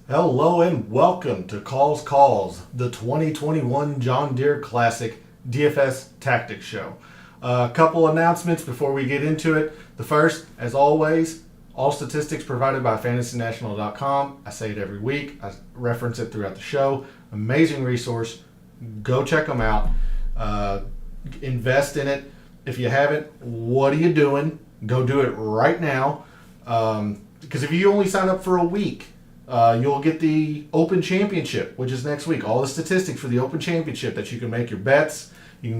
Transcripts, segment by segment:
Hello and welcome to Calls, the 2021 John Deere Classic DFS Tactics Show. A couple announcements before we get into it. The first, as always, all statistics provided by FantasyNational.com. I say it every week. I reference it throughout the show. Amazing resource. Go check them out. Invest in it. If you haven't, what are you doing? Go do it right now. Because if you only sign up for a week, you'll get the Open Championship, which is next week. All the statistics for the Open Championship that you can make your bets, you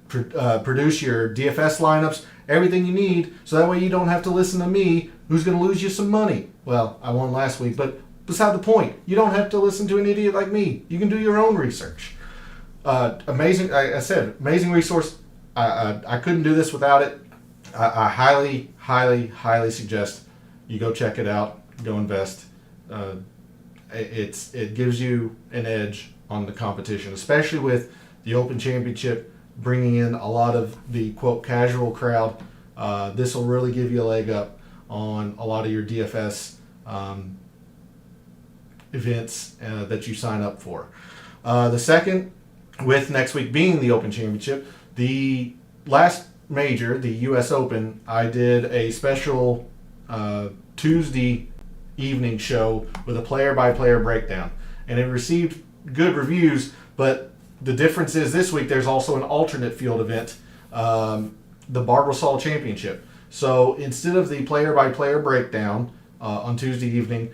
can produce your DFS lineups, everything you need, so that way you don't have to listen to me, who's going to lose you some money. Well, I won last week, but beside the point, you don't have to listen to an idiot like me. You can do your own research. Amazing, I said, amazing resource. I couldn't do this without it. I highly suggest you go check it out, go invest. It gives you an edge on the competition, especially with the Open Championship bringing in a lot of the quote casual crowd. This will really give you a leg up on a lot of your DFS events that you sign up for. The second, with next week being the Open Championship, the last major, the U.S. Open, I did a special Tuesday evening show with a player-by-player breakdown, and it received good reviews. But the difference is this week there's also an alternate field event, the Barbasol Championship. So instead of the player-by-player breakdown on Tuesday evening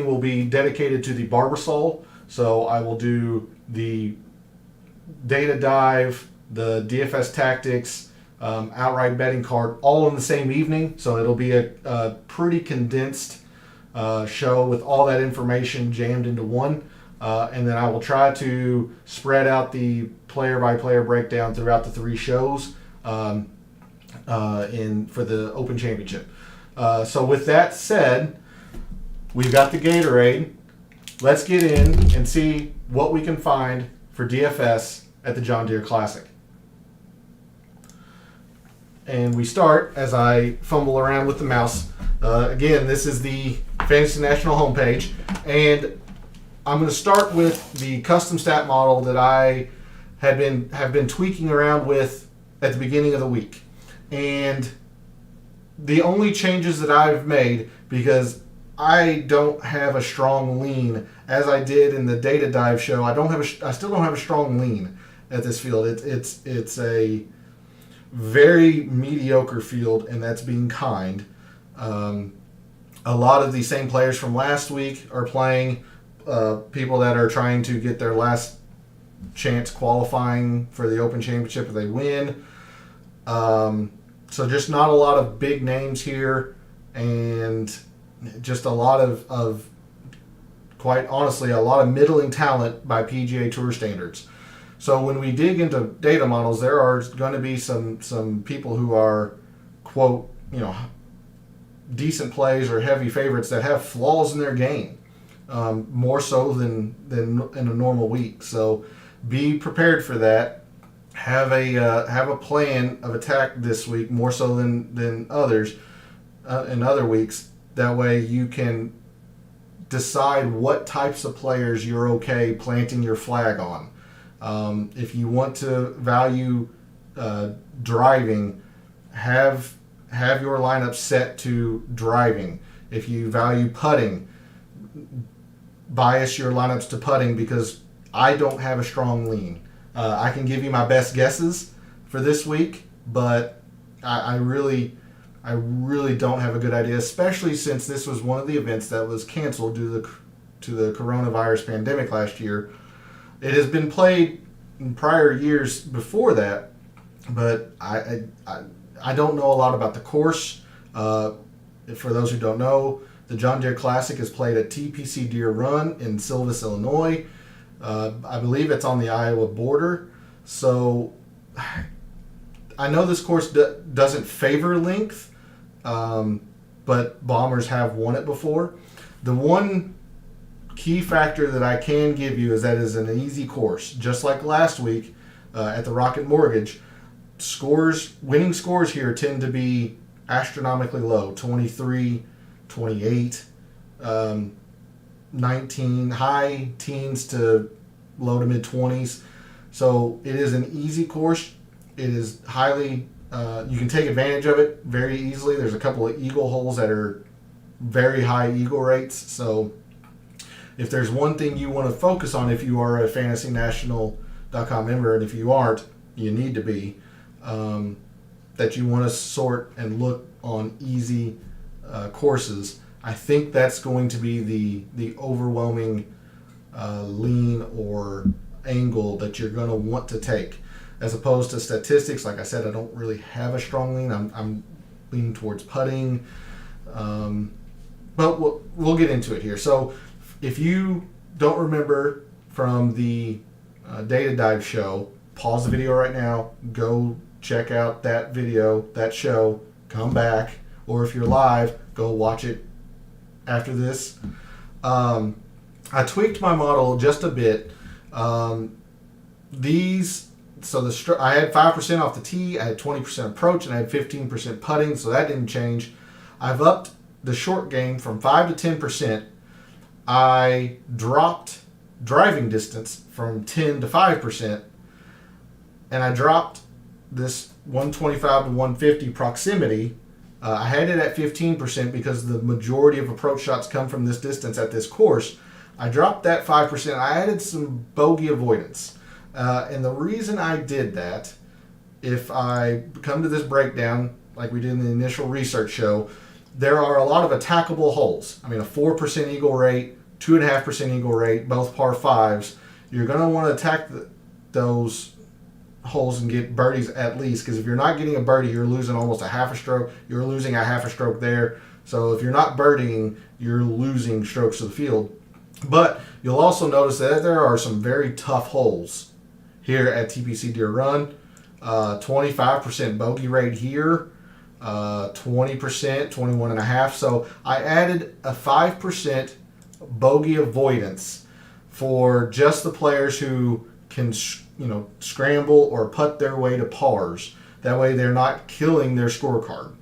will be dedicated to the Barbasol. So I will do the data dive, the DFS tactics, outright betting card, all in the same evening. So it'll be a pretty condensed show with all that information jammed into one. And then I will try to spread out the player-by-player breakdown throughout the three shows for the Open Championship. So with that said, we've got the Gatorade. Let's get in and see what we can find for DFS at the John Deere Classic. And we start, as I fumble around with the mouse, again, this is the Fantasy National homepage, and I'm going to start with the custom stat model that I have been tweaking around with at the beginning of the week. And the only changes that I've made, because I don't have a strong lean as I did in the data dive show, I still don't have a strong lean at this field. It's a very mediocre field, and that's being kind. A lot of the same players from last week are playing, people that are trying to get their last chance qualifying for the Open Championship if they win. So just not a lot of big names here, and just a lot of quite honestly, a lot of middling talent by PGA Tour standards. So when we dig into data models, there are going to be some people who are, quote, decent plays or heavy favorites that have flaws in their game, more so than in a normal week. So be prepared for that. Have a plan of attack this week, more so than others in other weeks. That way you can decide what types of players you're okay planting your flag on. If you want to value driving, have your lineup set to driving. If you value putting, bias your lineups to putting, because I don't have a strong lean. I can give you my best guesses for this week, but I really don't have a good idea, especially since this was one of the events that was canceled due to the coronavirus pandemic last year. It has been played in prior years before that, but I don't know a lot about the course. For those who don't know, the John Deere Classic is played at TPC Deere Run in Silvis, Illinois. I believe it's on the Iowa border. So I know this course doesn't favor length, but Bombers have won it before. The one key factor that I can give you is that it is an easy course. Just like last week at the Rocket Mortgage, winning scores here tend to be astronomically low, 23, 28. high teens to low to mid 20s. So it is an easy course. It is highly, you can take advantage of it very easily. There's a couple of eagle holes that are very high eagle rates. So if there's one thing you want to focus on if you are a FantasyNational.com member, and if you aren't, you need to be, that you want to sort and look on easy courses, I think that's going to be the overwhelming lean or angle that you're going to want to take, as opposed to statistics. Like I said, I don't really have a strong lean. I'm leaning towards putting, but we'll get into it here. So if you don't remember from the Data Dive show, pause the video right now, go check out that video, that show, come back, or if you're live, go watch it after this. I tweaked my model just a bit. I had 5% off the tee, I had 20% approach, and I had 15% putting, so that didn't change. I've upped the short game from 5 to 10%. I dropped driving distance from 10 to 5%, and I dropped this 125 to 150 proximity. I had it at 15% because the majority of approach shots come from this distance at this course. I dropped that 5%. I added some bogey avoidance. And the reason I did that, if I come to this breakdown, like we did in the initial research show, there are a lot of attackable holes. I mean, a 4% eagle rate, 2.5% eagle rate, both par fives. You're going to want to attack those holes and get birdies at least, because if you're not getting a birdie, you're losing almost a half a stroke. You're losing a half a stroke there. So if you're not birdieing, you're losing strokes to the field. But you'll also notice that there are some very tough holes here at TPC Deere Run. 25% bogey rate here, 20%, 21.5. So I added a 5% bogey avoidance for just the players who can, scramble or putt their way to pars. That way they're not killing their scorecard,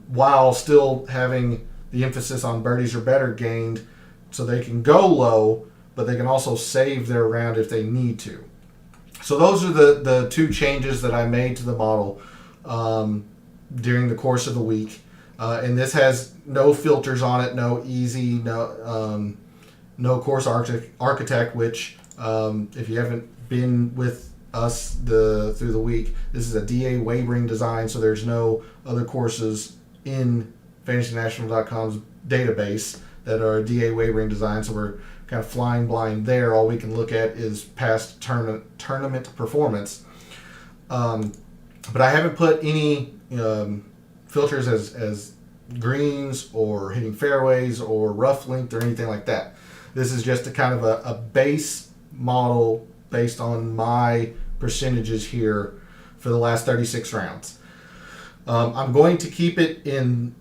while still having the emphasis on birdies or better gained, so they can go low, but they can also save their round if they need to. So those are the two changes that I made to the model during the course of the week. And this has no filters on it, no easy, no course architect, which if you haven't been with us through the week, this is a DA wavering design, so there's no other courses in FantasyNational.com's database that are DA wavering design, so we're kind of flying blind there. All we can look at is past tournament performance. But I haven't put any filters as greens or hitting fairways or rough length or anything like that. This is just a kind of a base model based on my percentages here for the last 36 rounds. I'm going to keep it in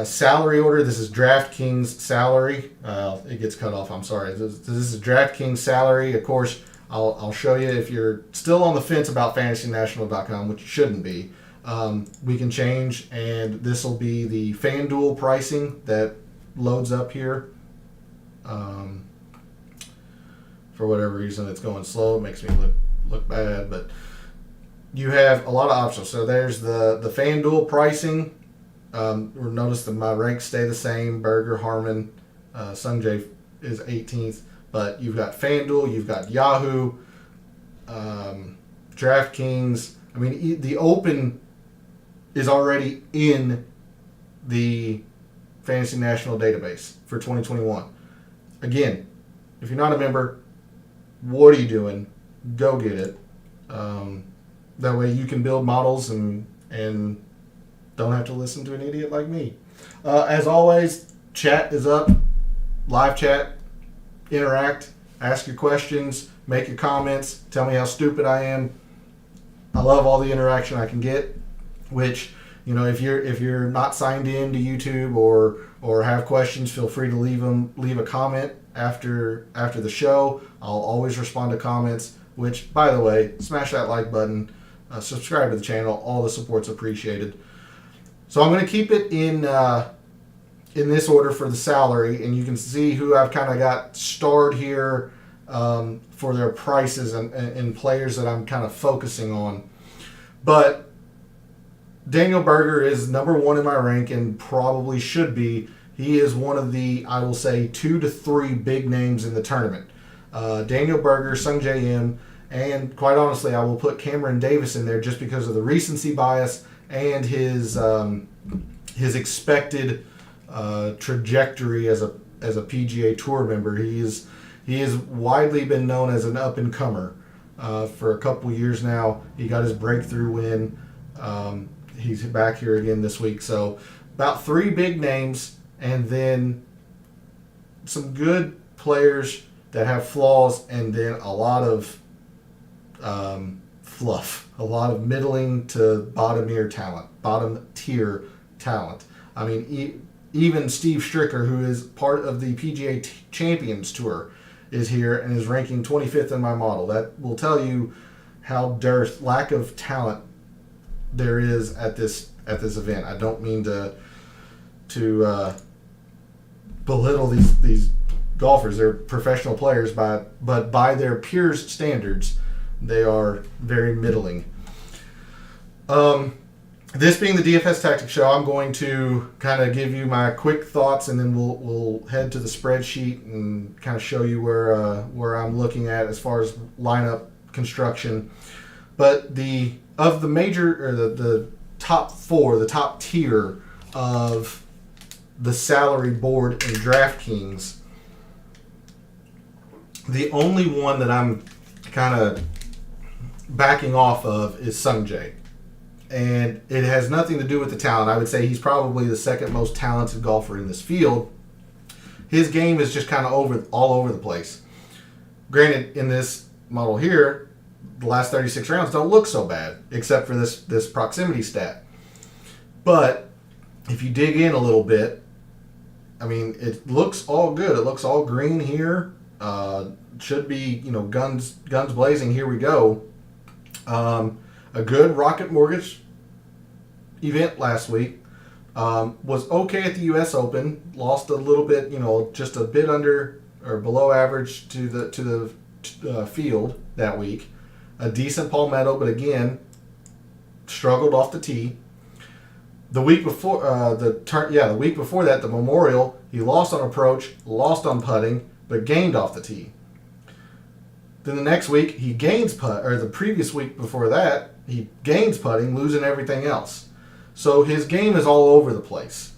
salary order. This is DraftKings salary. It gets cut off. I'm sorry. This is DraftKings salary. Of course, I'll show you if you're still on the fence about FantasyNational.com, which you shouldn't be. We can change, and this will be the FanDuel pricing that loads up here. For whatever reason, it's going slow. It makes me look bad, but you have a lot of options. So there's the FanDuel pricing. Notice that my ranks stay the same. Berger, Harmon, Sungjae is 18th, but you've got FanDuel, you've got Yahoo, DraftKings. I mean, the Open is already in the Fantasy National database for 2021. Again, if you're not a member, what are you doing? Go get it. That way you can build models and don't have to listen to an idiot like me. As always, chat is up. Live chat. Interact. Ask your questions. Make your comments. Tell me how stupid I am. I love all the interaction I can get. Which, if you're not signed in to YouTube or have questions, feel free to leave a comment after the show. I'll always respond to comments. Which, by the way, smash that like button. Subscribe to the channel. All the support's appreciated. So I'm going to keep it in in this order for the salary, and you can see who I've kind of got starred here for their prices and players that I'm kind of focusing on. But Daniel Berger is number one in my rank and probably should be. He is one of the, I will say, 2 to 3 big names in the tournament. Daniel Berger, Sung J M, and quite honestly, I will put Cameron Davis in there just because of the recency bias and his expected trajectory as a PGA Tour member. He is widely been known as an up and comer for a couple years now. He got his breakthrough win. He's back here again this week. So about 3 big names, and then some good players that have flaws, and then a lot of fluff, a lot of middling to bottom tier talent. I mean, even Steve Stricker, who is part of the PGA Champions Tour, is here and is ranking 25th in my model. That will tell you how lack of talent there is at this event. I don't mean to belittle these golfers. They're professional players, but by their peers' standards, they are very middling. This being the DFS Tactics Show, I'm going to kind of give you my quick thoughts, and then we'll head to the spreadsheet and kind of show you where I'm looking at as far as lineup construction. But the top 4, the top tier of the salary board in DraftKings, the only one that I'm kind of backing off of is Sung Jae. And it has nothing to do with the talent. I would say he's probably the second most talented golfer in this field. His game is just kind of all over the place. Granted, in this model here, the last 36 rounds don't look so bad, except for this proximity stat. But if you dig in a little bit, I mean, it looks all good. It looks all green here. Should be, guns blazing. Here we go. A good Rocket Mortgage event last week. Was okay at the U.S. Open. Lost a little bit, just a bit under or below average to the field that week. A decent palmetto, but again, struggled off the tee. The week before the week before that, the Memorial, he lost on approach, lost on putting, but gained off the tee. Then the next week he gains the previous week before that he gains putting, losing everything else. So his game is all over the place.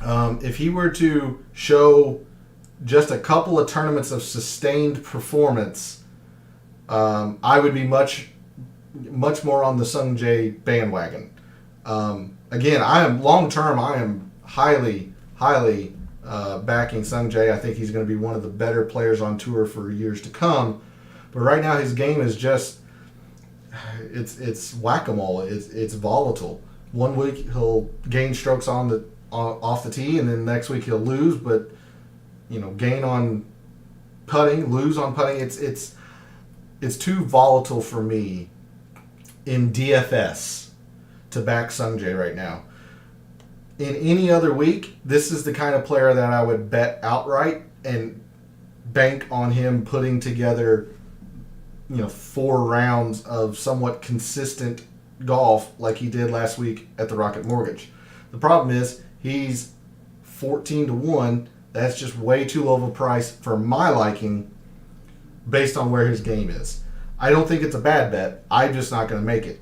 If he were to show just a couple of tournaments of sustained performance, I would be much more on the Sung Jae bandwagon. Again, I am highly backing Sung Jae. I think he's going to be one of the better players on tour for years to come. But right now his game is just it's whack-a-mole. It's volatile. One week he'll gain strokes off the tee, and then next week he'll lose, but gain on putting, lose on putting. It's too volatile for me in DFS to back Sung Jae right now. In any other week, this is the kind of player that I would bet outright and bank on him putting together 4 rounds of somewhat consistent golf like he did last week at the Rocket Mortgage. The problem is he's 14-1. That's just way too low of a price for my liking based on where his game is. I don't think it's a bad bet. I'm just not going to make it.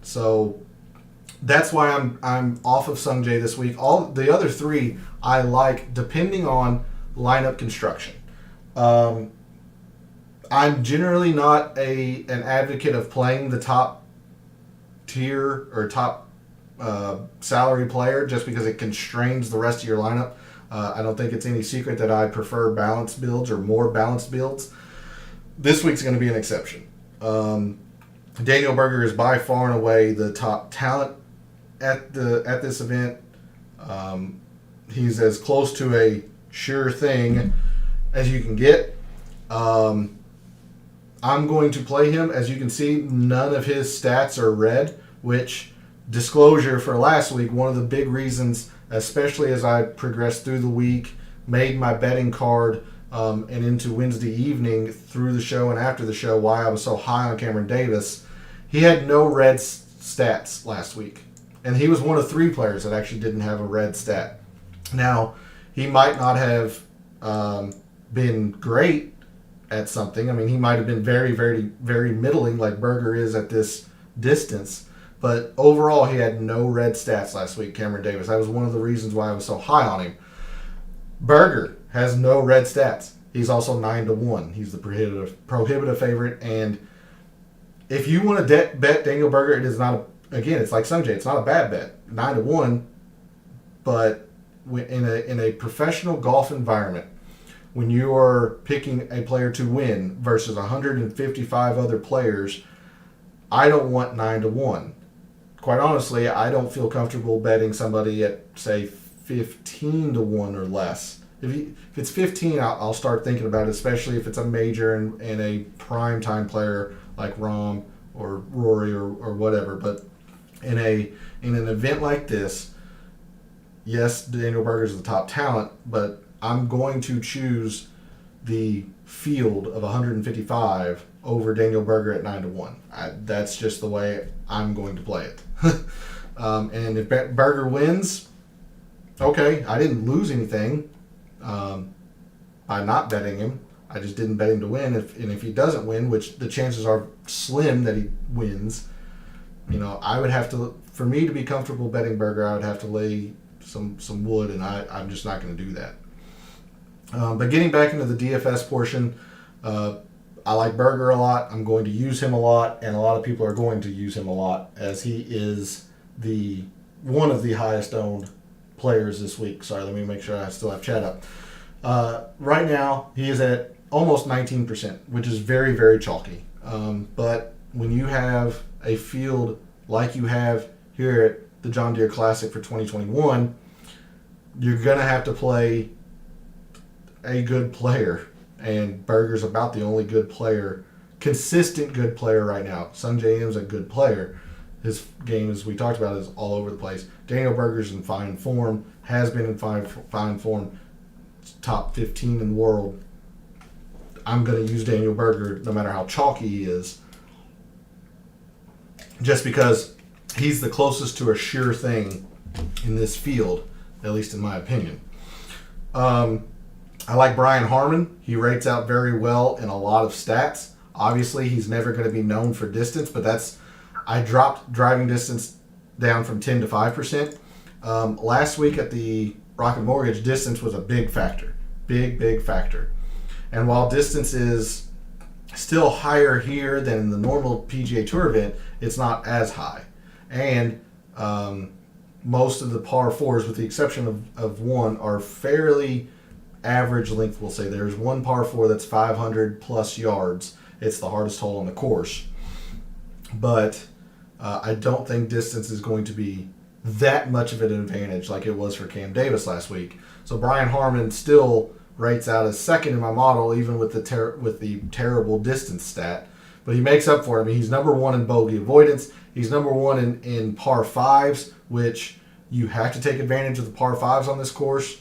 So that's why I'm off of Sung Jae this week. All the other 3 I like depending on lineup construction. I'm generally not an advocate of playing the top tier or top salary player just because it constrains the rest of your lineup. I don't think it's any secret that I prefer balanced builds or more balanced builds. This week's going to be an exception. Daniel Berger is by far and away the top talent at this event. He's as close to a sure thing as you can get. I'm going to play him. As you can see, none of his stats are red, which, disclosure for last week, one of the big reasons especially as I progressed through the week, made my betting card, and into Wednesday evening through the show and after the show, why I was so high on Cameron Davis. He had no red stats last week, and he was one of 3 players that actually didn't have a red stat. Now, he might not have been great at something. I mean, he might have been very, very, very middling like Berger is at this distance. But overall, he had no red stats last week, Cameron Davis. That was one of the reasons why I was so high on him. Berger has no red stats. He's also 9-1. He's the prohibitive favorite. And if you want to bet Daniel Berger, it is not again, it's like Sanjay. It's not a bad bet. 9-1. But in a professional golf environment, when you are picking a player to win versus 155 other players, I don't want 9-1. Quite honestly, I don't feel comfortable betting somebody at, say, 15-1 or less. If it's 15, I'll start thinking about it, especially if it's a major and a prime time player like Rahm or Rory or whatever. But in an event like this, yes, Daniel Berger is the top talent, but I'm going to choose the field of 155 over Daniel Berger at 9-1. That's just the way I'm going to play it. And if Berger wins, okay, I didn't lose anything by not betting him. I just didn't bet him to win. If he doesn't win, which the chances are slim that he wins, I would have to, for me to be comfortable betting Berger, I would have to lay some wood, and I'm just not going to do that. But getting back into the DFS portion, I like Berger a lot. I'm going to use him a lot, and a lot of people are going to use him a lot as he is one of the highest owned players this week. Sorry, let me make sure I still have chat up. Right now, he is at almost 19%, which is very, very chalky. But when you have a field like you have here at the John Deere Classic for 2021, you're going to have to play a good player. And Berger's about the only good player, consistent good player right now. Sanjay M's a good player. His game, as we talked about, is all over the place. Daniel Berger's in fine form, has been in fine form, top 15 in the world. I'm going to use Daniel Berger no matter how chalky he is, just because he's the closest to a sure thing in this field, at least in my opinion. I like Brian Harman. He rates out very well in a lot of stats. Obviously, he's never going to be known for distance, but I dropped driving distance down from 10 to 5%. Last week at the Rocket Mortgage, distance was a big factor. Big factor. And while distance is still higher here than in the normal PGA Tour event, it's not as high. And most of the par fours, with the exception of one, are fairly average length. We'll say there's one par four that's 500 plus yards. It's the hardest hole on the course. But I don't think distance is going to be that much of an advantage like it was for Cam Davis last week. So Brian Harman still rates out as second in my model, even with the terrible distance stat. But he makes up for it. I mean, he's number one in bogey avoidance. He's number one in par fives, which you have to take advantage of the par fives on this course.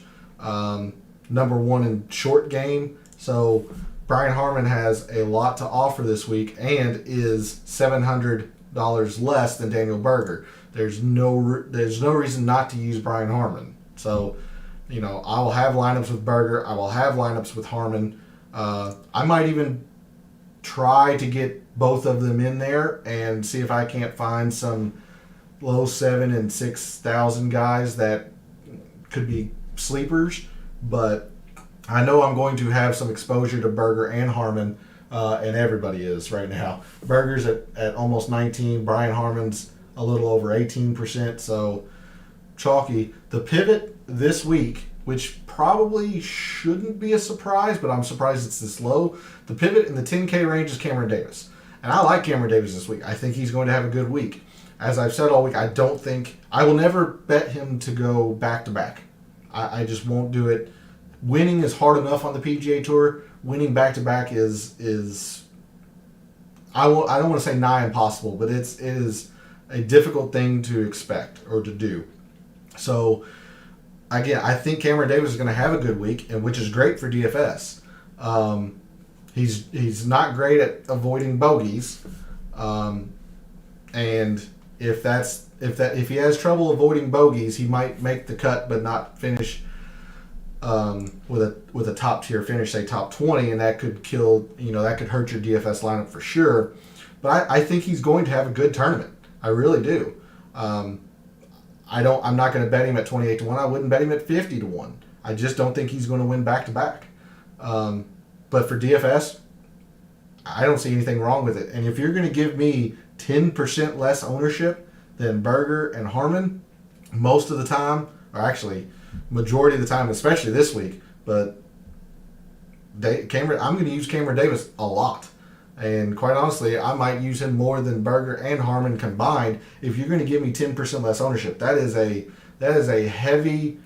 Number one in short game. So Brian Harman has a lot to offer this week and is $700 less than Daniel Berger. There's no reason not to use Brian Harman. So, I will have lineups with Berger. I will have lineups with Harman. I might even try to get both of them in there and see if I can't find some low 7,000 and 6,000 guys that could be sleepers. But I know I'm going to have some exposure to Berger and Harman, and everybody is right now. Berger's at almost 19. Brian Harman's a little over 18%, so chalky. The pivot this week, which probably shouldn't be a surprise, but I'm surprised it's this low. The pivot in the 10K range is Cameron Davis. And I like Cameron Davis this week. I think he's going to have a good week. As I've said all week, I will never bet him to go back-to-back. I just won't do it. Winning is hard enough on the PGA Tour. Winning back-to-back is I don't want to say nigh impossible, but it is a difficult thing to expect or to do. So again, I think Cameron Davis is going to have a good week, and which is great for DFS. He's not great at avoiding bogeys, and if he has trouble avoiding bogeys, he might make the cut but not finish with a top tier finish, say top 20, and that could that could hurt your DFS lineup for sure. But I think he's going to have a good tournament. I really do. I'm not going to bet him at 28 to 1. I wouldn't bet him at 50 to 1. I just don't think he's going to win back to back. But for DFS, I don't see anything wrong with it. And if you're going to give me 10% less ownership than Berger and Harmon, most of the time, or actually majority of the time, especially this week, but I'm going to use Cameron Davis a lot. And quite honestly, I might use him more than Berger and Harmon combined. If you're going to give me 10% less ownership, that is a heavy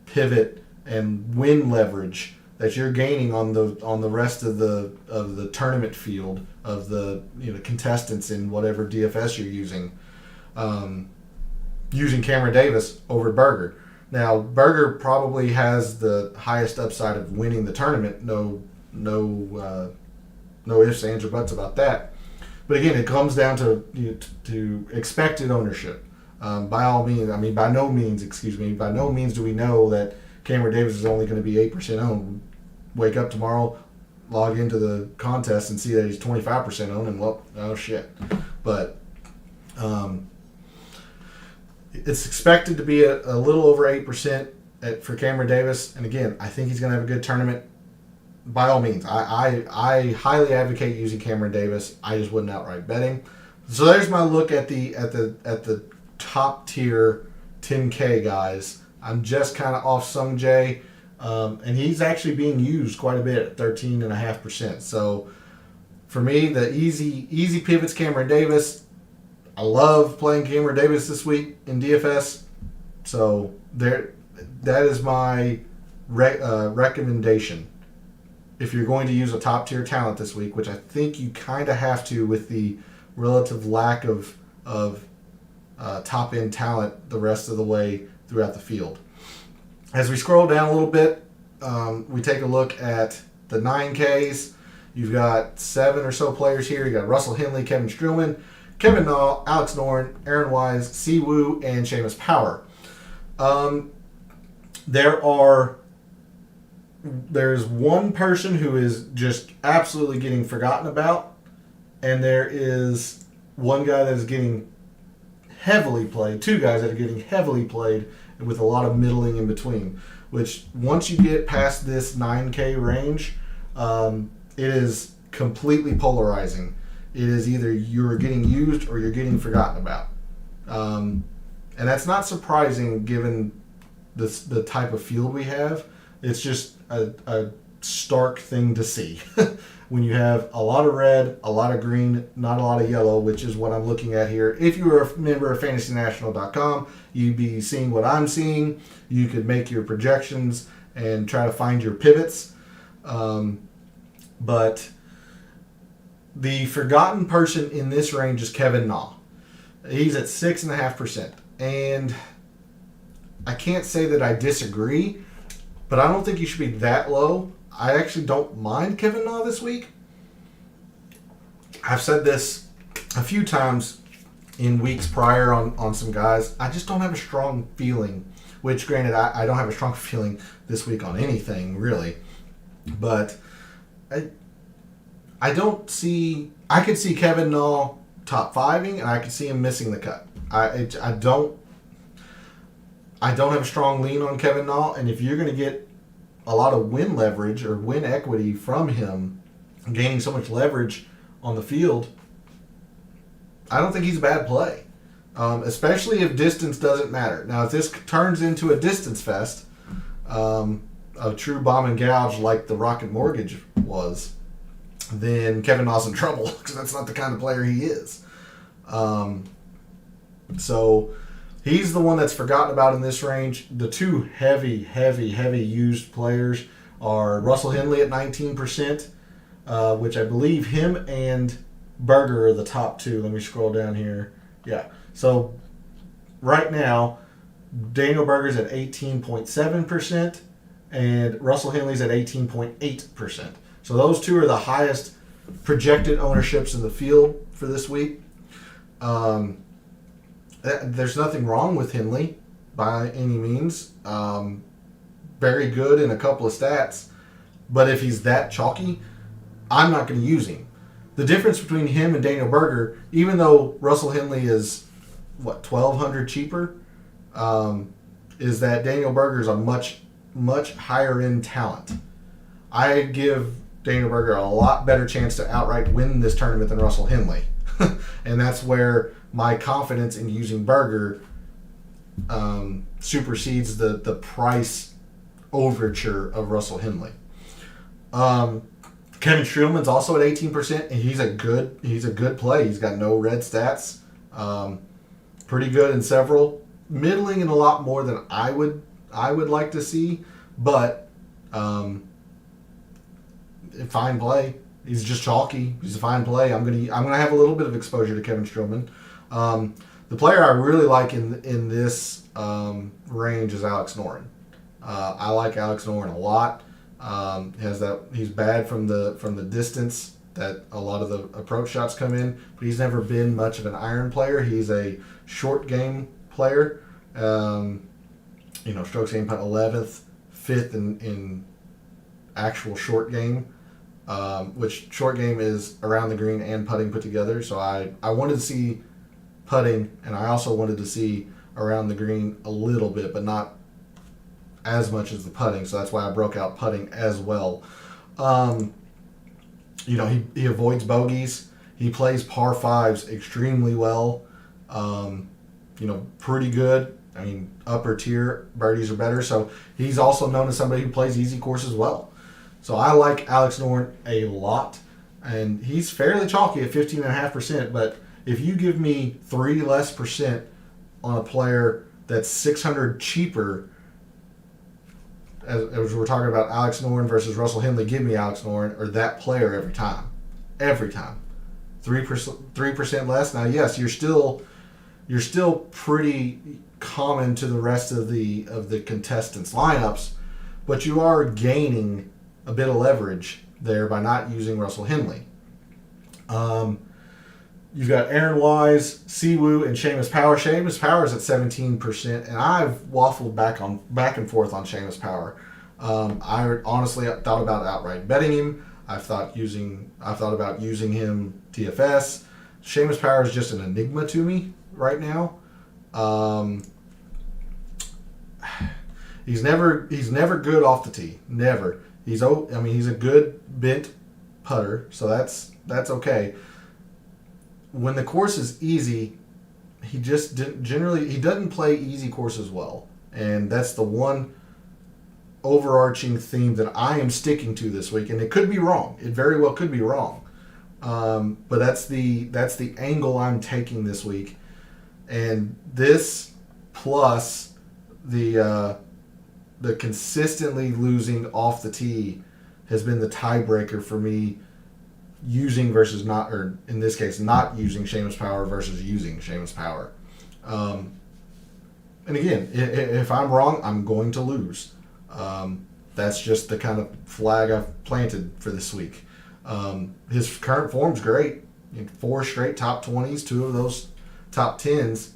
pivot and win leverage that you're gaining on the rest of the tournament field of the contestants in whatever DFS you're using. Using Cameron Davis over Berger. Now Berger probably has the highest upside of winning the tournament. No ifs, ands, or buts about that. But again, it comes down to expected ownership. By no means do we know that Cameron Davis is only going to be 8% owned. Wake up tomorrow, log into the contest and see that he's 25% owned, and well, oh shit. But it's expected to be a little over 8% for Cameron Davis. And again, I think he's going to have a good tournament. By all means, I highly advocate using Cameron Davis. I just wouldn't outright bet him. So there's my look at the top tier 10K guys. I'm just kind of off Sung Jae, and he's actually being used quite a bit at 13.5%. So for me, the easy pivots Cameron Davis. I love playing Cameron Davis this week in DFS. So that is my recommendation. If you're going to use a top tier talent this week, which I think you kind of have to with the relative lack of top end talent the rest of the way throughout the field. As we scroll down a little bit, we take a look at the 9Ks. You've got 7 or so players here. You got Russell Henley, Kevin Streelman, Kevin Nall, Alex Noren, Aaron Wise, Si Woo, and Seamus Power. There's one person who is just absolutely getting forgotten about, and there is one guy that is getting heavily played, 2 guys that are getting heavily played with a lot of middling in between, which once you get past this 9K range, it is completely polarizing. It is either you're getting used or you're getting forgotten about. And that's not surprising given the type of field we have. It's just a stark thing to see when you have a lot of red, a lot of green, not a lot of yellow, which is what I'm looking at here. If you were a member of FantasyNational.com, you'd be seeing what I'm seeing. You could make your projections and try to find your pivots. But the forgotten person in this range is Kevin Na. He's at 6.5%. And I can't say that I disagree, but I don't think you should be that low. I actually don't mind Kevin Na this week. I've said this a few times in weeks prior on some guys. I just don't have a strong feeling, which granted, I don't have a strong feeling this week on anything, really. But I don't see... I could see Kevin Na top 5ing, and I could see him missing the cut. I don't have a strong lean on Kevin Na, and if you're going to get a lot of win leverage or win equity from him, gaining so much leverage on the field, I don't think he's a bad play, especially if distance doesn't matter. Now, if this turns into a distance fest, a true bomb and gouge like the Rocket Mortgage was, then Kevin Na's in trouble because that's not the kind of player he is. So he's the one that's forgotten about in this range. The 2 heavy used players are Russell Henley at 19%, which I believe him and Berger are the top 2. Let me scroll down here. Yeah. So right now, Daniel Berger's at 18.7%, and Russell Henley's at 18.8%. So those two are the highest projected ownerships in the field for this week. There's nothing wrong with Henley by any means. Very good in a couple of stats, but if he's that chalky, I'm not going to use him. The difference between him and Daniel Berger, even though Russell Henley is $1,200 cheaper, is that Daniel Berger is a much higher end talent. I give Daniel Berger a lot better chance to outright win this tournament than Russell Henley, and that's where my confidence in using Berger supersedes the price overture of Russell Henley. Kevin Streelman's also at 18%, and he's a good play. He's got no red stats. Pretty good in several, middling in a lot more than I would like to see, but fine play. He's just chalky. He's a fine play. I'm gonna have a little bit of exposure to Kevin Streelman. The player I really like in this range is Alex Noren. I like Alex Noren a lot. He's bad from the distance that a lot of the approach shots come in, but he's never been much of an iron player. He's a short game player. Strokes gained putt 11th, 5th in actual short game, which short game is around the green and putting put together. So I wanted to see putting, and I also wanted to see around the green a little bit, but not as much as the putting. So that's why I broke out putting as well. He avoids bogeys. He plays par fives extremely well. Pretty good. I mean, upper tier birdies are better. So he's also known as somebody who plays easy courses well. So I like Alex Noren a lot, and he's fairly chalky at 15.5%. But if you give me 3 less percent on a player that's $600 cheaper, as we're talking about Alex Noren versus Russell Henley, give me Alex Noren or that player every time. Every time. 3% less. Now, yes, you're still pretty common to the rest of the contestants' lineups, but you are gaining a bit of leverage there by not using Russell Henley. You've got Aaron Wise, Siwoo, and Seamus Power. Seamus Power is at 17%, and I've waffled back and forth on Seamus Power. I honestly thought about outright betting him. I've thought about using him DFS. Seamus Power is just an enigma to me right now. He's never good off the tee. Never. He's a good bent putter, so that's okay. When the course is easy, he just doesn't play easy courses well, and that's the one overarching theme that I am sticking to this week. And it could be wrong. It very well could be wrong, but that's the angle I'm taking this week. And this plus the consistently losing off the tee has been the tiebreaker for me, using versus not, or in this case, not using Seamus Power versus using Seamus Power. And again, if I'm wrong, I'm going to lose. That's just the kind of flag I've planted for this week. His current form's great. 4 straight top 20s, 2 of those top 10s.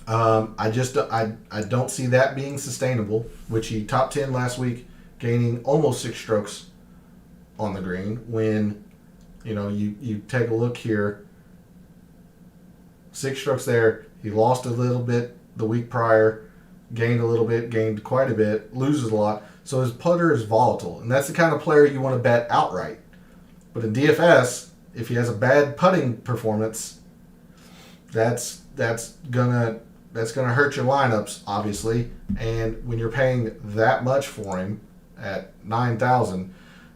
I don't see that being sustainable, which he top 10 last week, gaining almost 6 strokes on the green. When you take a look here, 6 strokes there. He lost a little bit the week prior, gained a little bit, gained quite a bit, loses a lot. So his putter is volatile, and that's the kind of player you want to bet outright. But in DFS, if he has a bad putting performance, that's gonna hurt your lineups, obviously. And when you're paying that much for him at $9,000,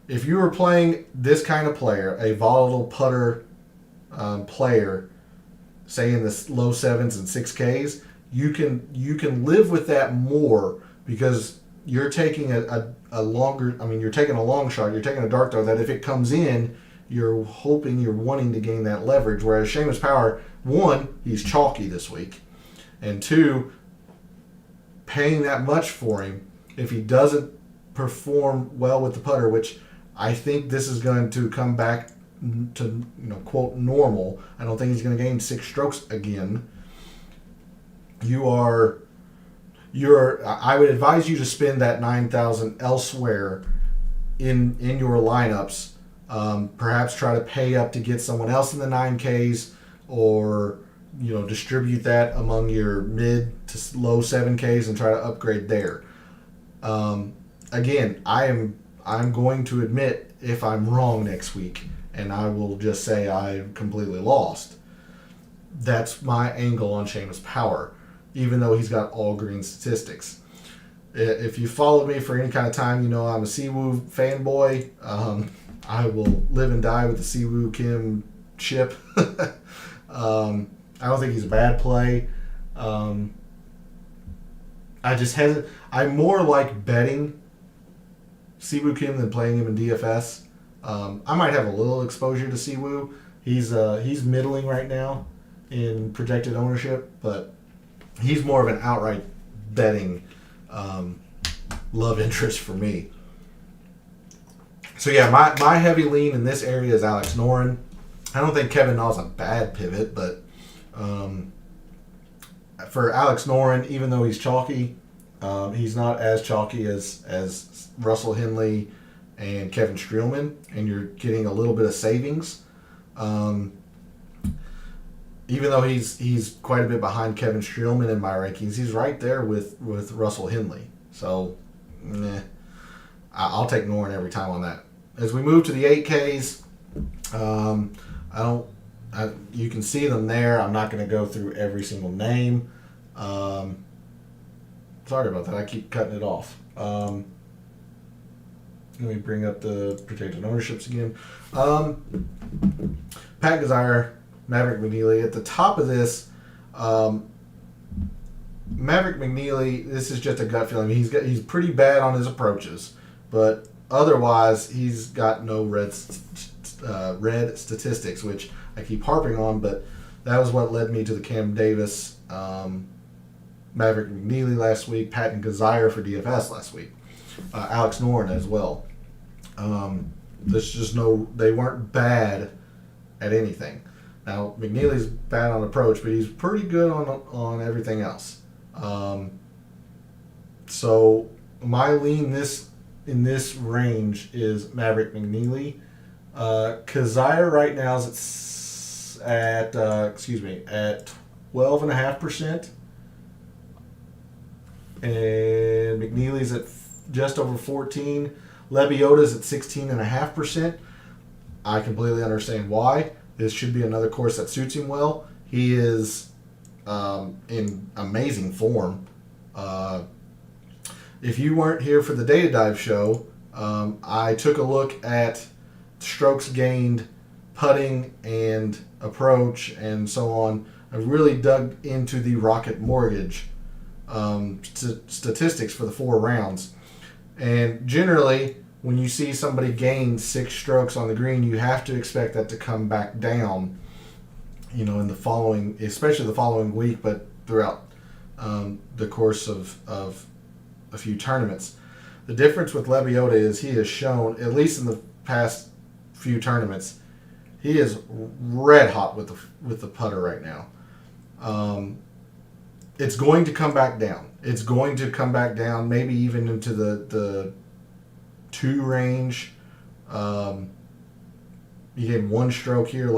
if you were playing this kind of player, a volatile putter player, say in the low 7s and 6Ks, you can live with that more, because you're taking you're taking a long shot, you're taking a dart throw that if it comes in, you're wanting to gain that leverage. Whereas Seamus Power, 1, he's chalky this week, and 2, paying that much for him if he doesn't perform well with the putter, which I think this is going to come back to, quote, normal. I don't think he's going to gain 6 strokes again. I would advise you to spend that $9,000 elsewhere in your lineups. Perhaps try to pay up to get someone else in the 9Ks, or distribute that among your mid to low 7Ks and try to upgrade there. Again, I'm going to admit if I'm wrong next week, and I will just say I'm completely lost. That's my angle on Seamus Power, even though he's got all green statistics. If you followed me for any kind of time, you know I'm a Siwoo fanboy. I will live and die with the Siwoo Kim ship. I don't think he's a bad play. I more like betting Siwoo Kim than playing him in DFS. I might have a little exposure to Siwoo. He's middling right now in projected ownership, but he's more of an outright betting love interest for me. So yeah, my heavy lean in this area is Alex Noren. I don't think Kevin Na's a bad pivot, but for Alex Noren, even though he's chalky, he's not as chalky as Russell Henley and Kevin Streelman, and you're getting a little bit of savings. Even though he's quite a bit behind Kevin Streelman in my rankings, he's right there with Russell Henley. So, I'll take Noren every time on that. As we move to the 8Ks, you can see them there. I'm not going to go through every single name. Sorry about that. I keep cutting it off. Let me bring up the projected ownerships again. Pat Gazire, Maverick McNeely. At the top of this, Maverick McNeely, this is just a gut feeling. He's pretty bad on his approaches, but otherwise he's got no red statistics, which I keep harping on, but that was what led me to the Cam Davis, Maverick McNeely last week, Pat Gazire for DFS last week, Alex Noren as well. There's just they weren't bad at anything. Now McNeely's bad on approach, but he's pretty good on everything else. So my lean in this range is Maverick McNeely. Gazire right now is at 12.5%, and McNeely's at just over 14. Lebiota's at 16.5%. I completely understand why. This should be another course that suits him well. He is in amazing form. If you weren't here for the Data Dive show, I took a look at strokes gained, putting, and approach, and so on. I really dug into the Rocket Mortgage statistics for the 4 rounds. And generally, when you see somebody gain 6 strokes on the green, you have to expect that to come back down, in the following, especially the following week, but throughout the course of a few tournaments. The difference with Lebiota is he has shown, at least in the past few tournaments, he is red hot with the putter right now. It's going to come back down. It's going to come back down, maybe even into the 2 range. He gained 1 stroke here,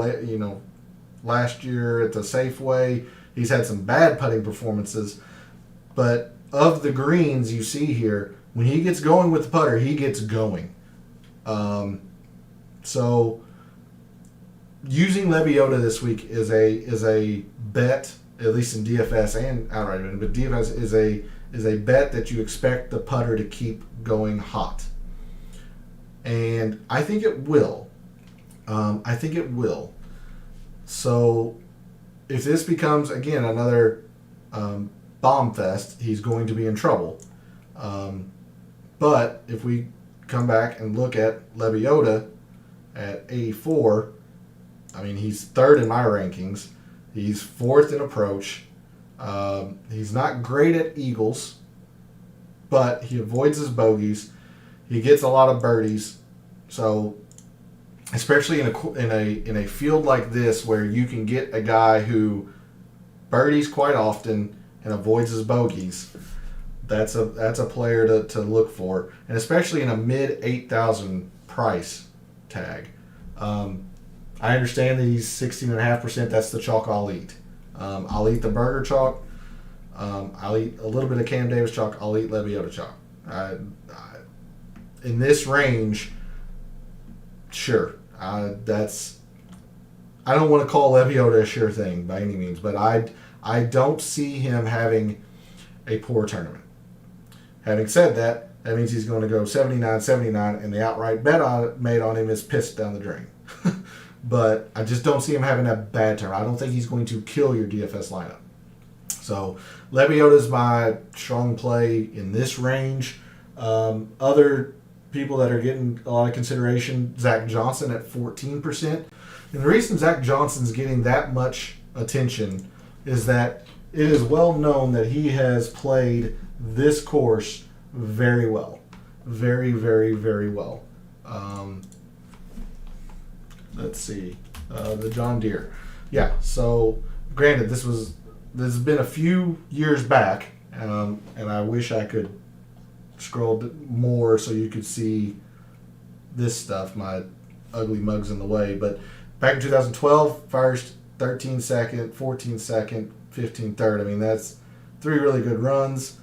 last year at the Safeway. He's had some bad putting performances, but of the greens you see here, when he gets going with the putter, he gets going. So using Lebiota this week is a bet, at least in DFS and outright, but DFS is a bet that you expect the putter to keep going hot, and I think it will. So if this becomes again another bomb fest, he's going to be in trouble. But if we come back and look at Lebiota at 84, I mean, he's 3rd in my rankings. He's 4th in approach. He's not great at eagles. but he avoids his bogeys. He gets a lot of birdies. So, especially in a field like this where you can get a guy who birdies quite often and avoids his bogeys, that's a player to look for, and especially in a mid 8,000 price tag. I understand that he's 16.5%. That's the chalk I'll eat. I'll eat the Burger chalk. I'll eat a little bit of Cam Davis chalk. I'll eat Lebiota chalk. In this range, sure. I don't want to call Lebiota a sure thing by any means, but I don't see him having a poor tournament. Having said that, that means he's going to go 79-79, and the outright bet made on him is pissed down the drain. But I just don't see him having a bad tournament. I don't think he's going to kill your DFS lineup. So Lebiota is my strong play in this range. Other people that are getting a lot of consideration, Zach Johnson at 14%. And the reason Zach Johnson's getting that much attention is that it is well known that he has played this course very well. Very, very, very well. Let's see. The John Deere. Yeah, so granted, this has been a few years back, and I wish I could scroll more so you could see this stuff. My ugly mug's in the way. But back in 2012, first, 13 second, 14 second, 15 third. I mean, that's 3 really good runs,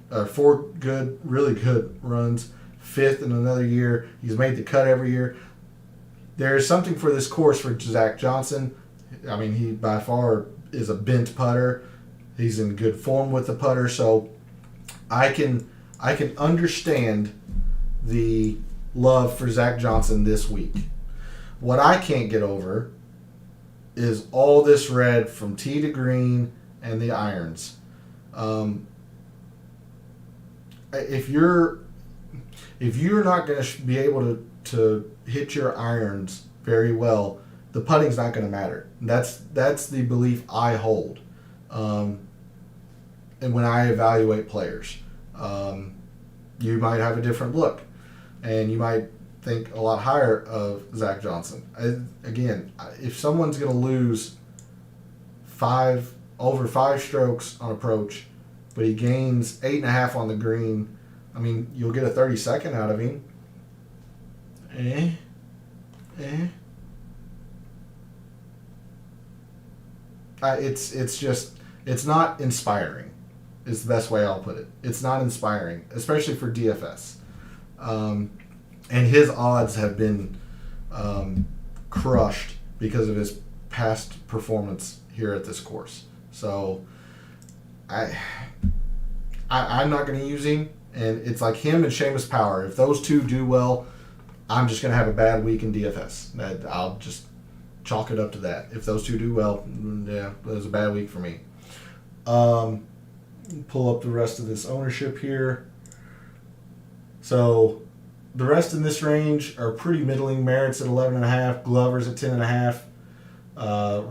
4 good, really good runs, 5th in another year. He's made the cut every year. There is something for this course for Zach Johnson. I mean, he by far is a bent putter. He's in good form with the putter, so I can understand the love for Zach Johnson this week. What I can't get over is all this red from tee to green and the irons. If you're not going to be able to hit your irons very well, the putting's not going to matter. That's the belief I hold. And when I evaluate players, you might have a different look, and you might think a lot higher of Zach Johnson. Again, if someone's going to lose over 5 strokes on approach, but he gains 8.5 on the green, I mean, you'll get a 32nd out of him. It's not inspiring, is the best way I'll put it. It's not inspiring, especially for DFS. And his odds have been crushed because of his past performance here at this course. So I'm not going to use him, and it's like him and Seamus Power. If those two do well, I'm just going to have a bad week in DFS. I'll just chalk it up to that. If those two do well, yeah, it was a bad week for me. Pull up the rest of this ownership here. So the rest in this range are pretty middling. Merritt's at 11.5, Glover's at 10.5,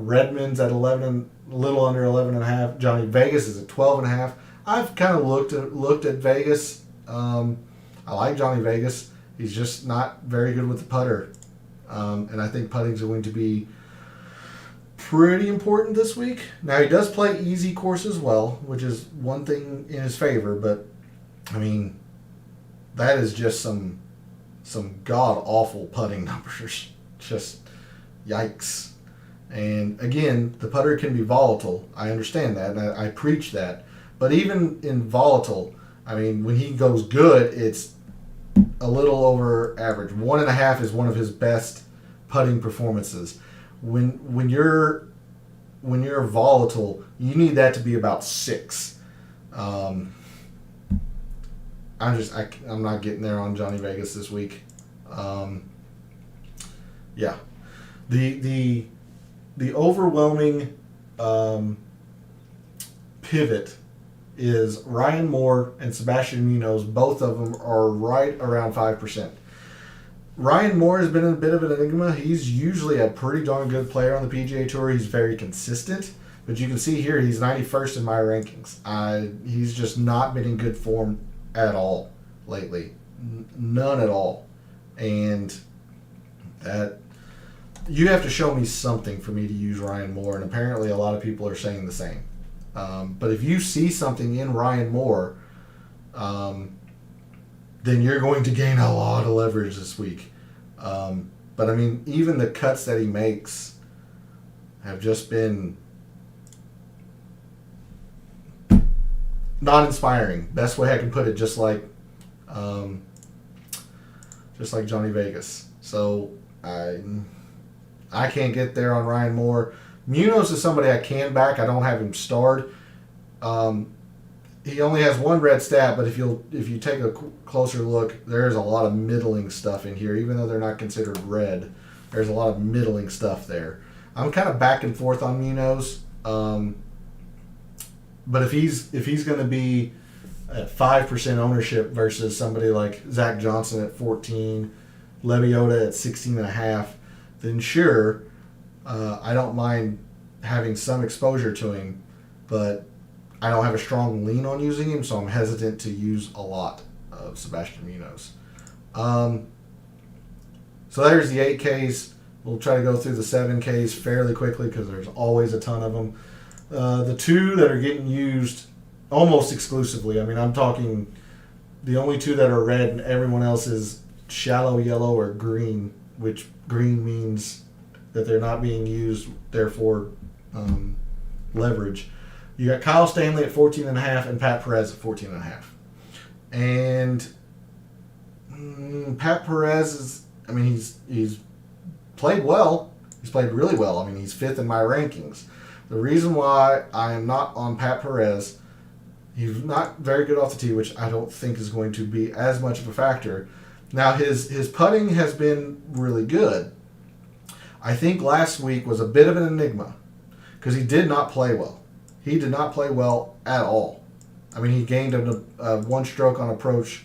Redmond's at 11, a little under 11.5. Johnny Vegas is at 12.5. I've kind of looked at Vegas. I like Johnny Vegas. He's just not very good with the putter, and I think putting's going to be pretty important this week. Now, he does play easy course as well, which is one thing in his favor, but I mean, that is just some god-awful putting numbers. Just yikes. And again, the putter can be volatile. I understand that, and I preach that. But even in volatile, I mean, when he goes good, it's a little over average. 1.5 is one of his best putting performances. When you're volatile, you need that to be about 6. I'm not getting there on Johnny Vegas this week. Yeah, the overwhelming pivot is Ryan Moore and Sebastian Munoz. Both of them are right around 5%. Ryan Moore has been a bit of an enigma. He's usually a pretty darn good player on the PGA Tour. He's very consistent. But you can see here he's 91st in my rankings. He's just not been in good form at all lately. None at all. And that you have to show me something for me to use Ryan Moore, and apparently a lot of people are saying the same. But if you see something in Ryan Moore, then you're going to gain a lot of leverage this week. But I mean, even the cuts that he makes have just been not inspiring. Best way I can put it, just like Johnny Vegas. So I can't get there on Ryan Moore. Munoz is somebody I can back. I don't have him starred. He only has one red stat, but if you take a closer look, there's a lot of middling stuff in here. Even though they're not considered red, there's a lot of middling stuff there. I'm kind of back and forth on Munoz, but if he's going to be at 5% ownership versus somebody like Zach Johnson at 14, Lebiota at 16.5, then sure, I don't mind having some exposure to him, but I don't have a strong lean on using him, so I'm hesitant to use a lot of Sebastian Munoz. So there's the 8Ks. We'll try to go through the 7Ks fairly quickly because there's always a ton of them. The two that are getting used almost exclusively, I mean, I'm talking the only two that are red and everyone else is shallow yellow or green, which green means that they're not being used, therefore leverage. You got Kyle Stanley at 14.5 and Pat Perez at 14.5. And Pat Perez is, I mean, he's played well. He's played really well. I mean, he's 5th in my rankings. The reason why I am not on Pat Perez, he's not very good off the tee, which I don't think is going to be as much of a factor. Now, his putting has been really good. I think last week was a bit of an enigma because he did not play well. He did not play well at all. I mean, he gained a 1 stroke on approach,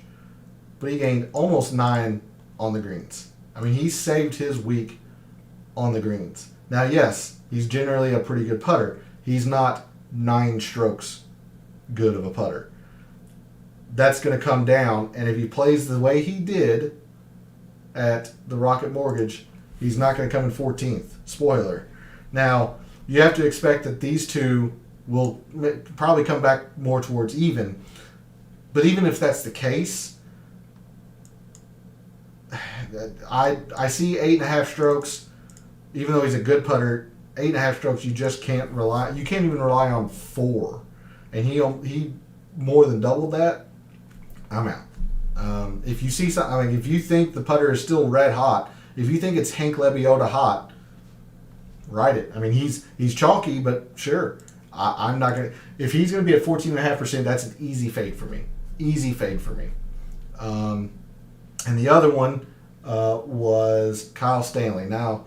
but he gained almost 9 on the greens. I mean, he saved his week on the greens. Now, yes, he's generally a pretty good putter. He's not 9 strokes good of a putter. That's going to come down, and if he plays the way he did at the Rocket Mortgage, he's not going to come in 14th. Spoiler. Now, you have to expect that these two will probably come back more towards even. But even if that's the case, I see 8.5 strokes, even though he's a good putter, 8.5 strokes you just can't rely. You can't even rely on 4, and he more than doubled that. I'm out. If you see something, I mean, if you think the putter is still red hot, if you think it's Hank Lebiota hot, ride it. I mean, he's chalky, but sure. I'm not going to... If he's going to be at 14.5%, that's an easy fade for me. Easy fade for me. And the other one was Kyle Stanley. Now,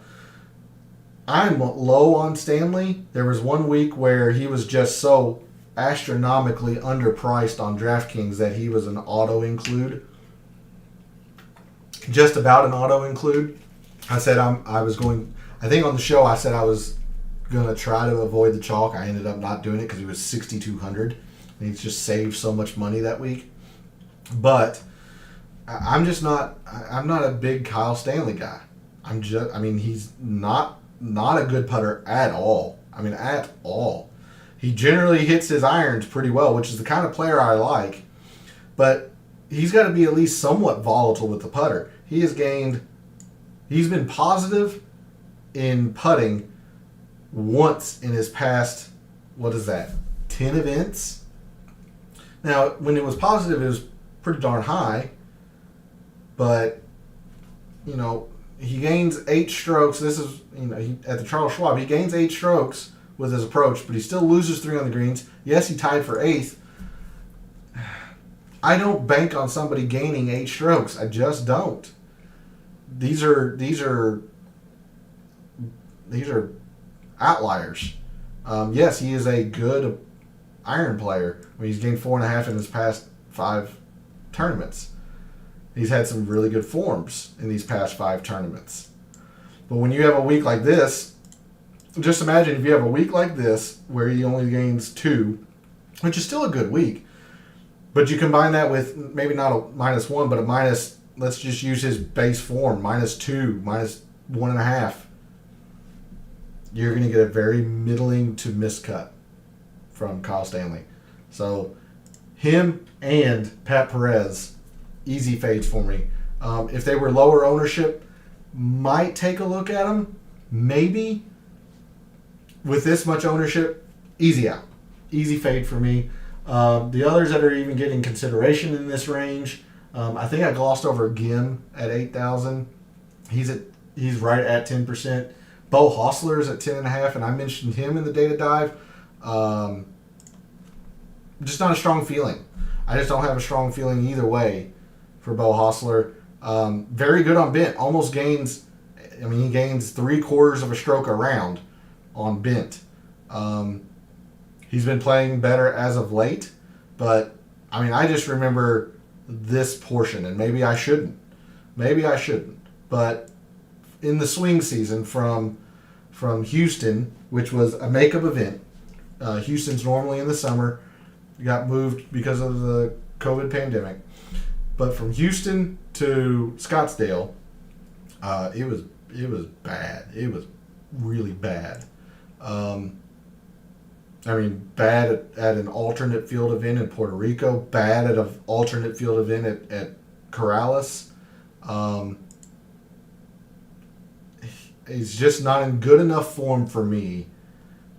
I'm low on Stanley. There was one week where he was just so astronomically underpriced on DraftKings that he was an auto-include. Just about an auto-include. I said I think on the show I said I was going to try to avoid the chalk. I ended up not doing it because he was 6,200. And he's just saved so much money that week. But I'm not a big Kyle Stanley guy. He's not a good putter at all. I mean, at all. He generally hits his irons pretty well, which is the kind of player I like. But he's got to be at least somewhat volatile with the putter. He's been positive in putting once in his past, 10 events? Now, when it was positive, it was pretty darn high. But, he gains 8 strokes. This is, at the Charles Schwab, he gains 8 strokes with his approach, but he still loses 3 on the greens. Yes, he tied for 8th. I don't bank on somebody gaining 8 strokes. I just don't. These are outliers. Yes, he is a good iron player. I mean, he's gained 4.5 in his past 5 tournaments. He's had some really good forms in these past 5 tournaments. But when you have a week like this, just imagine if you have a week like this where he only gains 2, which is still a good week. But you combine that with maybe not a -1, but a minus. Let's just use his base form, -2, -1.5. You're going to get a very middling to miscut from Kyle Stanley. So him and Pat Perez, easy fades for me. If they were lower ownership, might take a look at them. Maybe. With this much ownership, easy out. Easy fade for me. The others that are even getting consideration in this range, I think I glossed over Gim at 8,000. He's right at 10%. Bo Hostler is at 10.5, and I mentioned him in the data dive. Just not a strong feeling. I just don't have a strong feeling either way for Bo Hostler. Very good on bent. Almost gains. I mean, he gains 3/4 of a stroke a round on bent. He's been playing better as of late, but I mean, I just remember this portion, and maybe I shouldn't. But in the swing season from Houston, which was a makeup event, Houston's normally in the summer, got moved because of the COVID pandemic. But from Houston to Scottsdale, it was bad. It was really bad. I mean, bad at an alternate field event in Puerto Rico, bad at an alternate field event at Corrales. He's just not in good enough form for me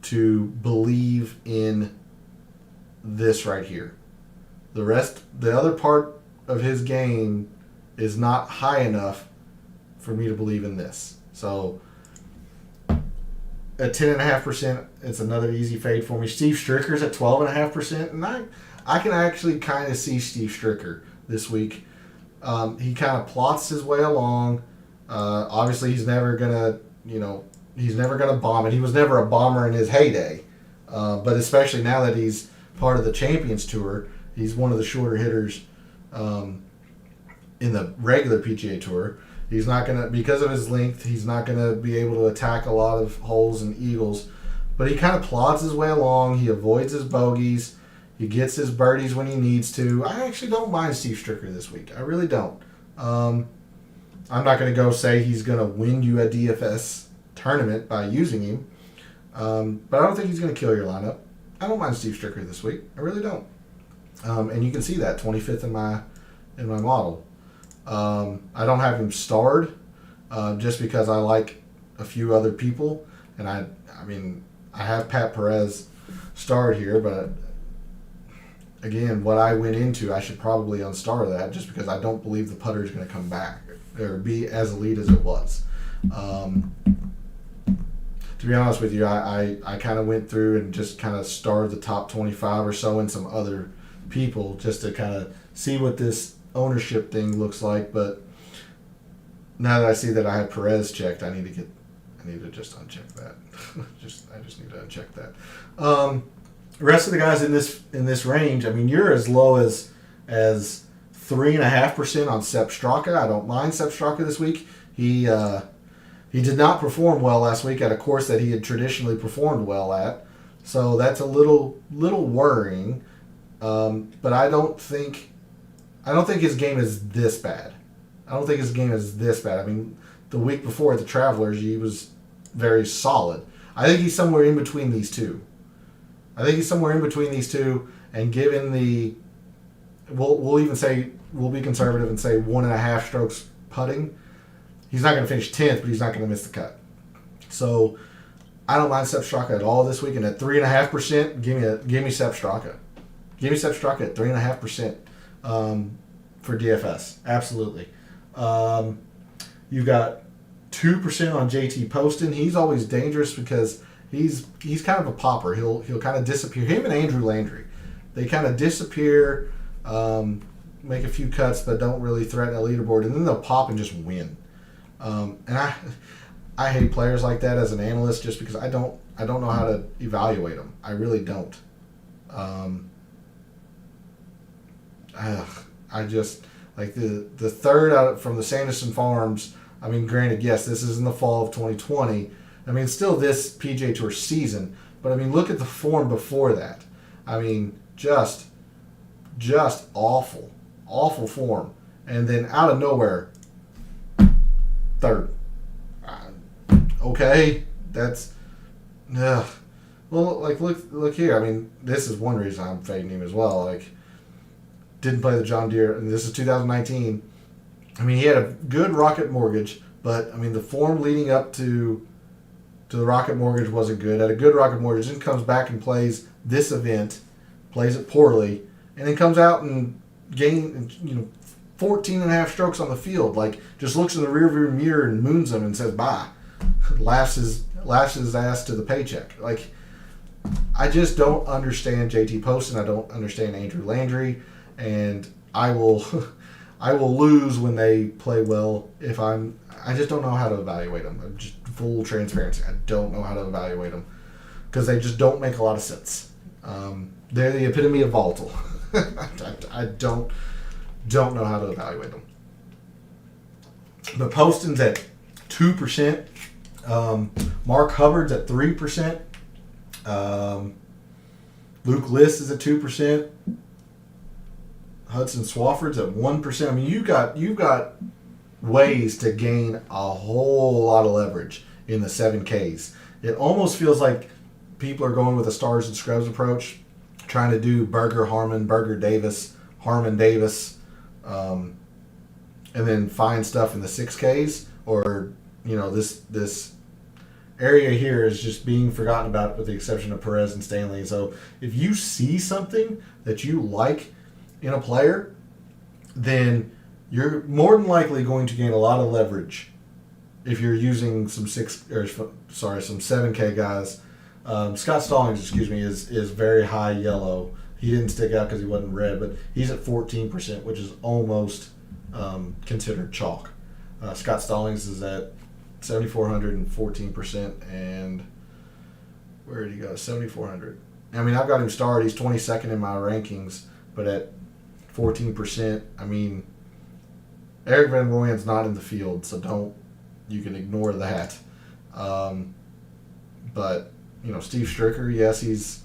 to believe in this right here. The other part of his game is not high enough for me to believe in this. So at 10.5%, it's another easy fade for me. Steve Stricker's at 12.5%, and I can actually kind of see Steve Stricker this week. He kind of plots his way along. Obviously, he's never gonna bomb it. He was never a bomber in his heyday, but especially now that he's part of the Champions Tour, he's one of the shorter hitters in the regular PGA Tour. He's not gonna, because of his length, he's not gonna be able to attack a lot of holes and eagles. But he kind of plods his way along. He avoids his bogeys. He gets his birdies when he needs to. I actually don't mind Steve Stricker this week. I really don't. I'm not going to go say he's going to win you a DFS tournament by using him. But I don't think he's going to kill your lineup. I don't mind Steve Stricker this week. I really don't. And you can see that 25th in my model. I don't have him starred just because I like a few other people. And I have Pat Perez starred here, but again, what I went into, I should probably unstar that just because I don't believe the putter is going to come back or be as elite as it was. To be honest with you, I kind of went through and just kind of starred the top 25 or so and some other people just to kind of see what this ownership thing looks like. But now that I see that I have Perez checked, I need to just uncheck that. I just need to uncheck that. The rest of the guys in this range, I mean, you're as low as 3.5% on Sepp Straka. I don't mind Sepp Straka this week. He did not perform well last week at a course that he had traditionally performed well at, so that's a little worrying. But I don't think his game is this bad. I mean, the week before at the Travelers, he was very solid. I think he's somewhere in between these two. And given we'll be conservative and say 1.5 strokes putting, he's not going to finish 10th, but he's not going to miss the cut. So I don't mind Sepp Straka at all this week. And at 3.5%, give me Sepp Straka. Give me Sepp Straka at 3.5% for DFS. Absolutely. You've got 2% on JT Poston. He's always dangerous because he's kind of a popper. He'll kind of disappear. Him and Andrew Landry, they kind of disappear, make a few cuts, but don't really threaten a leaderboard, and then they'll pop and just win. And I hate players like that as an analyst just because I don't know how to evaluate them. I really don't. I just like the third out from the Sanderson Farms. I mean, granted, yes, this is in the fall of 2020. I mean, still this PGA Tour season, but I mean, look at the form before that. I mean, just just awful, awful form. And then out of nowhere, third. Okay, that's well, like look here. I mean, this is one reason I'm fading him as well. Like, didn't play the John Deere, and this is 2019. I mean, he had a good Rocket Mortgage, but I mean, the form leading up to the Rocket Mortgage wasn't good. Had a good Rocket Mortgage, then comes back and plays this event, plays it poorly, and then comes out and gain 14 and a half strokes on the field. Like, just looks in the rearview mirror and moons them and says bye. laughs his ass to the paycheck. Like, I just don't understand JT Poston. I don't understand Andrew Landry, and I will lose when they play well. I just don't know how to evaluate them. I'm just full transparency. I don't know how to evaluate them because they just don't make a lot of sense. They're the epitome of volatile. I don't know how to evaluate them. But Poston's at 2%. Mark Hubbard's at 3%. Luke List is at 2%. Hudson Swafford's at 1%. I mean, you've got ways to gain a whole lot of leverage in the 7Ks. It almost feels like people are going with a stars and scrubs approach, trying to do Berger Harmon, Berger Davis, Harmon Davis, and then find stuff in the 6Ks, or this area here is just being forgotten about with the exception of Perez and Stanley. So if you see something that you like in a player, then you're more than likely going to gain a lot of leverage if you're using some 7K guys. Scott Stallings, is very high yellow. He didn't stick out because he wasn't red, but he's at 14%, which is almost considered chalk. Scott Stallings is at 7,400 and 14%, and where did he go? 7,400. I mean, I've got him starred. He's 22nd in my rankings, but at 14%, I mean, Eric Van Rooyen's not in the field, so you can ignore that. But, Steve Stricker, yes, he's,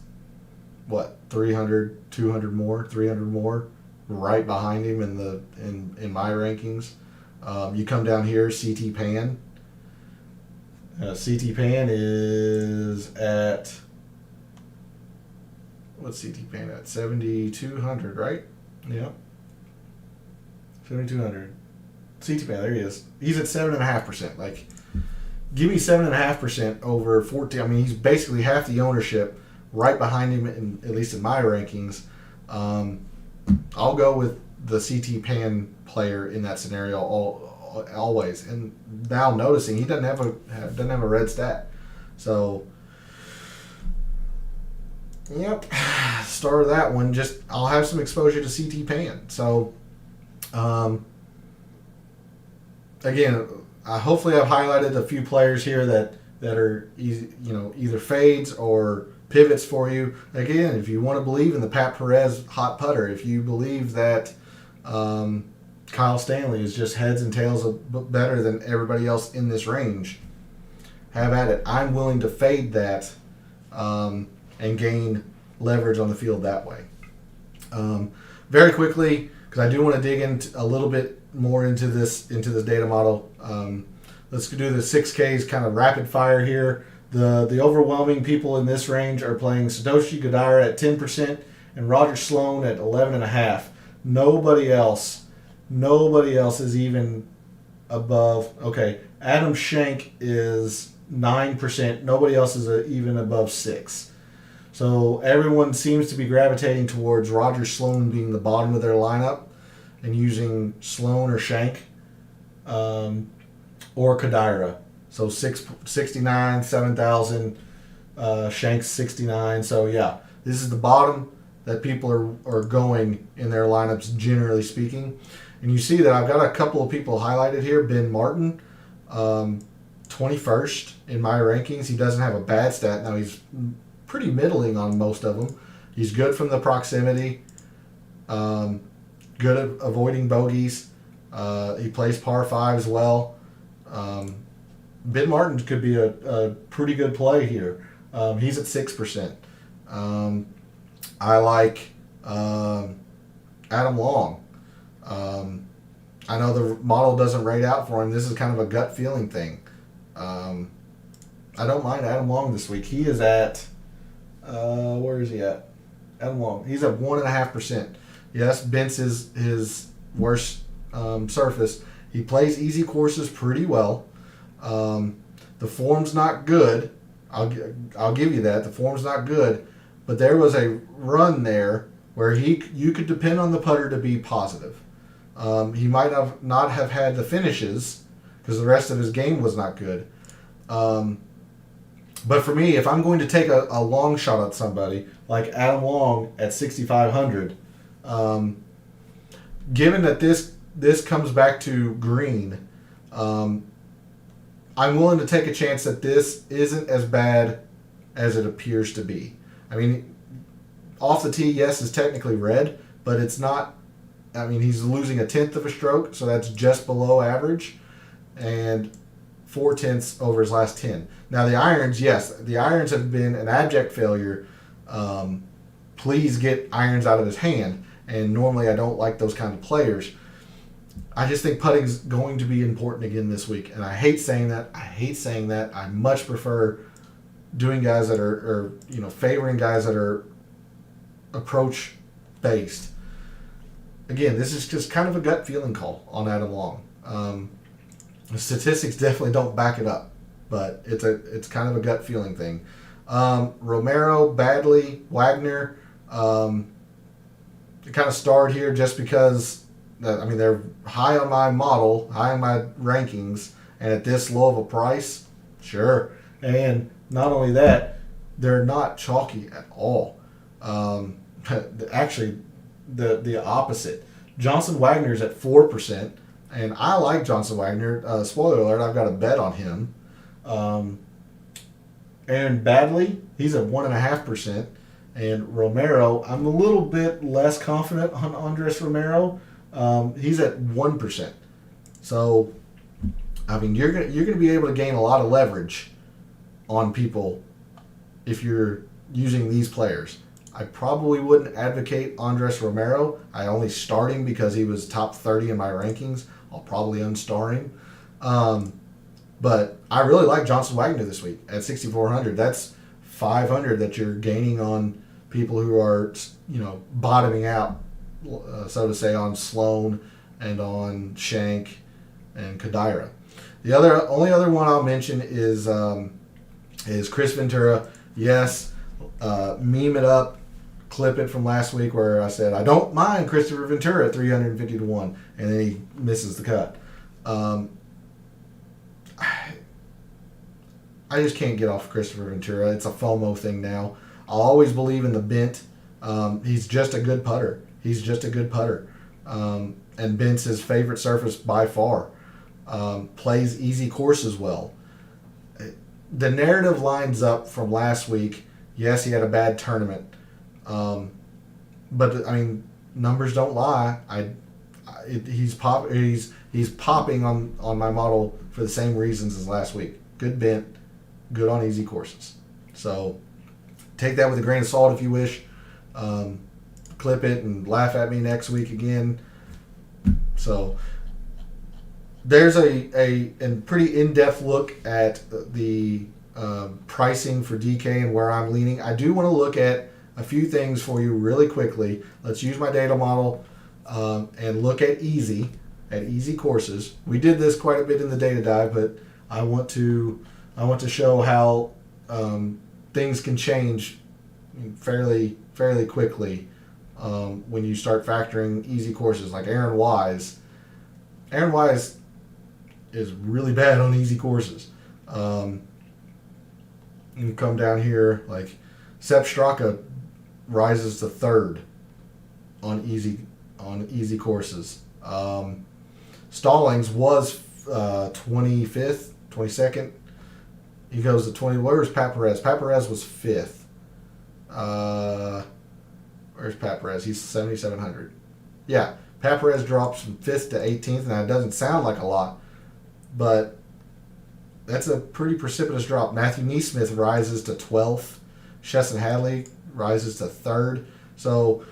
300 more, 300 more, right behind him in my rankings. You come down here, CT Pan. CT Pan is at, what's CT Pan at? 7,200, right? Yeah. 7,200. CT Pan, there he is. He's at 7.5%. Like, give me 7.5% over 14. I mean, he's basically half the ownership, right behind him, at least in my rankings. I'll go with the CT Pan player in that scenario always. And now noticing he doesn't have a red stat, so yep, start of that one. Just I'll have some exposure to CT Pan. So again, hopefully I've highlighted a few players here that are either fades or pivots for you. Again, if you want to believe in the Pat Perez hot putter, if you believe that Kyle Stanley is just heads and tails better than everybody else in this range, have at it. I'm willing to fade that and gain leverage on the field that way. Very quickly, because I do want to dig a little bit more into this data model. Let's do the 6Ks kind of rapid fire here. The overwhelming people in this range are playing Satoshi Godira at 10% and Roger Sloan at 11.5%. Nobody else is even above. Okay, Adam Schenk is 9%. Nobody else is even above 6%. So everyone seems to be gravitating towards Roger Sloan being the bottom of their lineup and using Sloan or Schenk or Godira. So 69, 7,000, Shank's 69. So yeah, this is the bottom that people are going in their lineups, generally speaking. And you see that I've got a couple of people highlighted here. Ben Martin, 21st in my rankings. He doesn't have a bad stat. Now he's pretty middling on most of them. He's good from the proximity, good at avoiding bogeys. He plays par 5 as well. Ben Martin could be a pretty good play here. He's at 6%. I like Adam Long. I know the model doesn't rate out for him. This is kind of a gut feeling thing. I don't mind Adam Long this week. He is at, where is he at? Adam Long. He's at 1.5%. Yes, Bent's is his worst surface. He plays easy courses pretty well. The form's not good. I'll give you that. The form's not good. But there was a run there where you could depend on the putter to be positive. He might not have had the finishes because the rest of his game was not good. But for me, if I'm going to take a long shot at somebody like Adam Long at 6,500, given that this comes back to green, I'm willing to take a chance that this isn't as bad as it appears to be. I mean, off the tee, yes, is technically red, but it's not. I mean, he's losing 1/10 of a stroke, so that's just below average, and 4/10 over his last 10. Now the irons, yes, the irons have been an abject failure. Please get irons out of his hand, and normally I don't like those kind of players. I just think putting's going to be important again this week, and I hate saying that. I much prefer doing guys that are favoring guys that are approach based. Again, this is just kind of a gut feeling call on Adam Long. The statistics definitely don't back it up, but it's kind of a gut feeling thing. Romero, Badley, Wagner, it kind of starred here just because they're high on my model, high on my rankings, and at this low of a price, sure. And not only that, they're not chalky at all. Actually, the opposite. Johnson Wagner's at 4%, and I like Johnson Wagner. Spoiler alert, I've got a bet on him. Aaron Badley, he's at 1.5%, and Romero, I'm a little bit less confident on Andres Romero. He's at 1%. So, I mean, you're gonna be able to gain a lot of leverage on people if you're using these players. I probably wouldn't advocate Andres Romero. I only start him because he was top 30 in my rankings. I'll probably unstar him. But I really like Johnson Wagner this week at 6,400. That's 500 that you're gaining on people who are, bottoming out, so to say, on Sloan and on Shank and Kodaira. The only other one I'll mention is Chris Ventura. Yes, meme it up, clip it from last week where I said I don't mind Christopher Ventura at 350 to 1, and then he misses the cut. I just can't get off Christopher Ventura. It's a FOMO thing now. I'll always believe in the bent. He's just a good putter. And bent's his favorite surface by far. Plays easy courses well. The narrative lines up from last week. Yes, he had a bad tournament. But I mean, numbers don't lie. He's popping on my model for the same reasons as last week. Good bent, good on easy courses. So take that with a grain of salt if you wish. Clip it and laugh at me next week again. So there's a pretty in-depth look at the pricing for DK and where I'm leaning. I do want to look at a few things for you really quickly. Let's use my data model and look at easy courses. We did this quite a bit in the data dive, but I want to show how things can change fairly quickly when you start factoring easy courses like Aaron Wise. Aaron Wise is really bad on easy courses. You come down here, like Sepp Straka rises to third on easy courses. Stallings was 25th, 22nd. He goes to 20. Where's Pat Perez? Pat Perez was 5th. Where's Pat Perez? He's 7,700. Yeah, Pat Perez drops from 5th to 18th. Now, it doesn't sound like a lot, but that's a pretty precipitous drop. Matthew Neesmith rises to 12th. Chesson Hadley rises to 3rd. So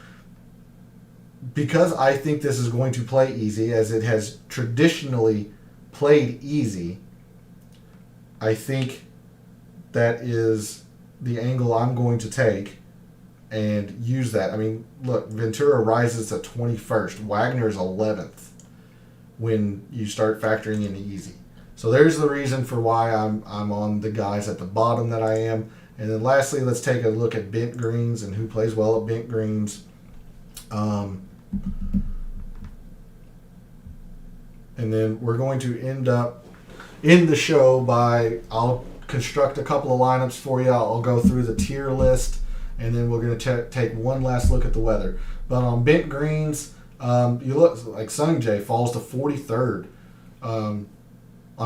because I think this is going to play easy, as it has traditionally played easy, I think that is the angle I'm going to take and use that. I mean, look, Ventura rises to 21st. Wagner is 11th when you start factoring in easy. So there's the reason for why I'm on the guys at the bottom that I am. And then lastly, let's take a look at bent greens and who plays well at bent greens. And then we're going to end up in the show by, I'll construct a couple of lineups for you. I'll go through the tier list, and then we're going to take one last look at the weather. But on bent greens, you look like Sungjae falls to 43rd on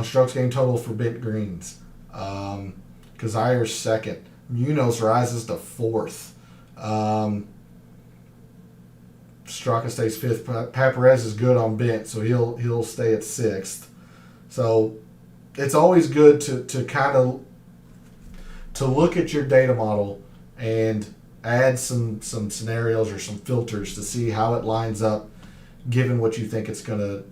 strokes gained total for bent greens. Kazire's second. Munoz rises to 4th. Straka stays 5th. Paparez is good on bent, so he'll stay at 6th. So it's always good to kind of to look at your data model and add some scenarios or some filters to see how it lines up given what you think it's gonna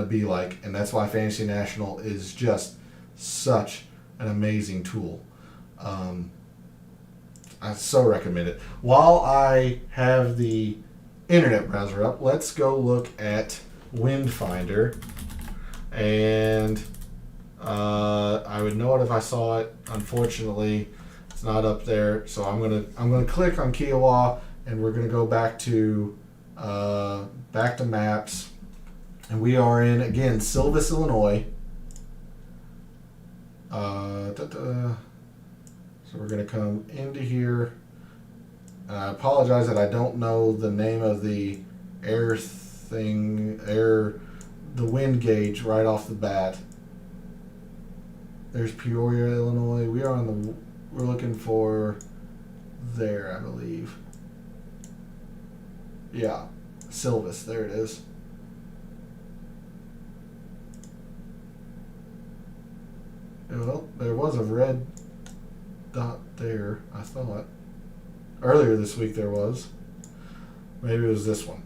be like. And that's why Fantasy National is just such an amazing tool. I so recommend it. While I have the internet browser up, let's go look at Windfinder, and I would know it if I saw it. Unfortunately, it's not up there, so I'm gonna click on Kiowa, and we're gonna go back to maps, and we are in again Silvis, Illinois. So we're gonna come into here. I apologize that I don't know the name of the the wind gauge right off the bat. There's Peoria, Illinois. We're looking for there, I believe. Yeah, Silvis, there it is. Well, there was a red dot there, I thought. Earlier this week there was. Maybe it was this one.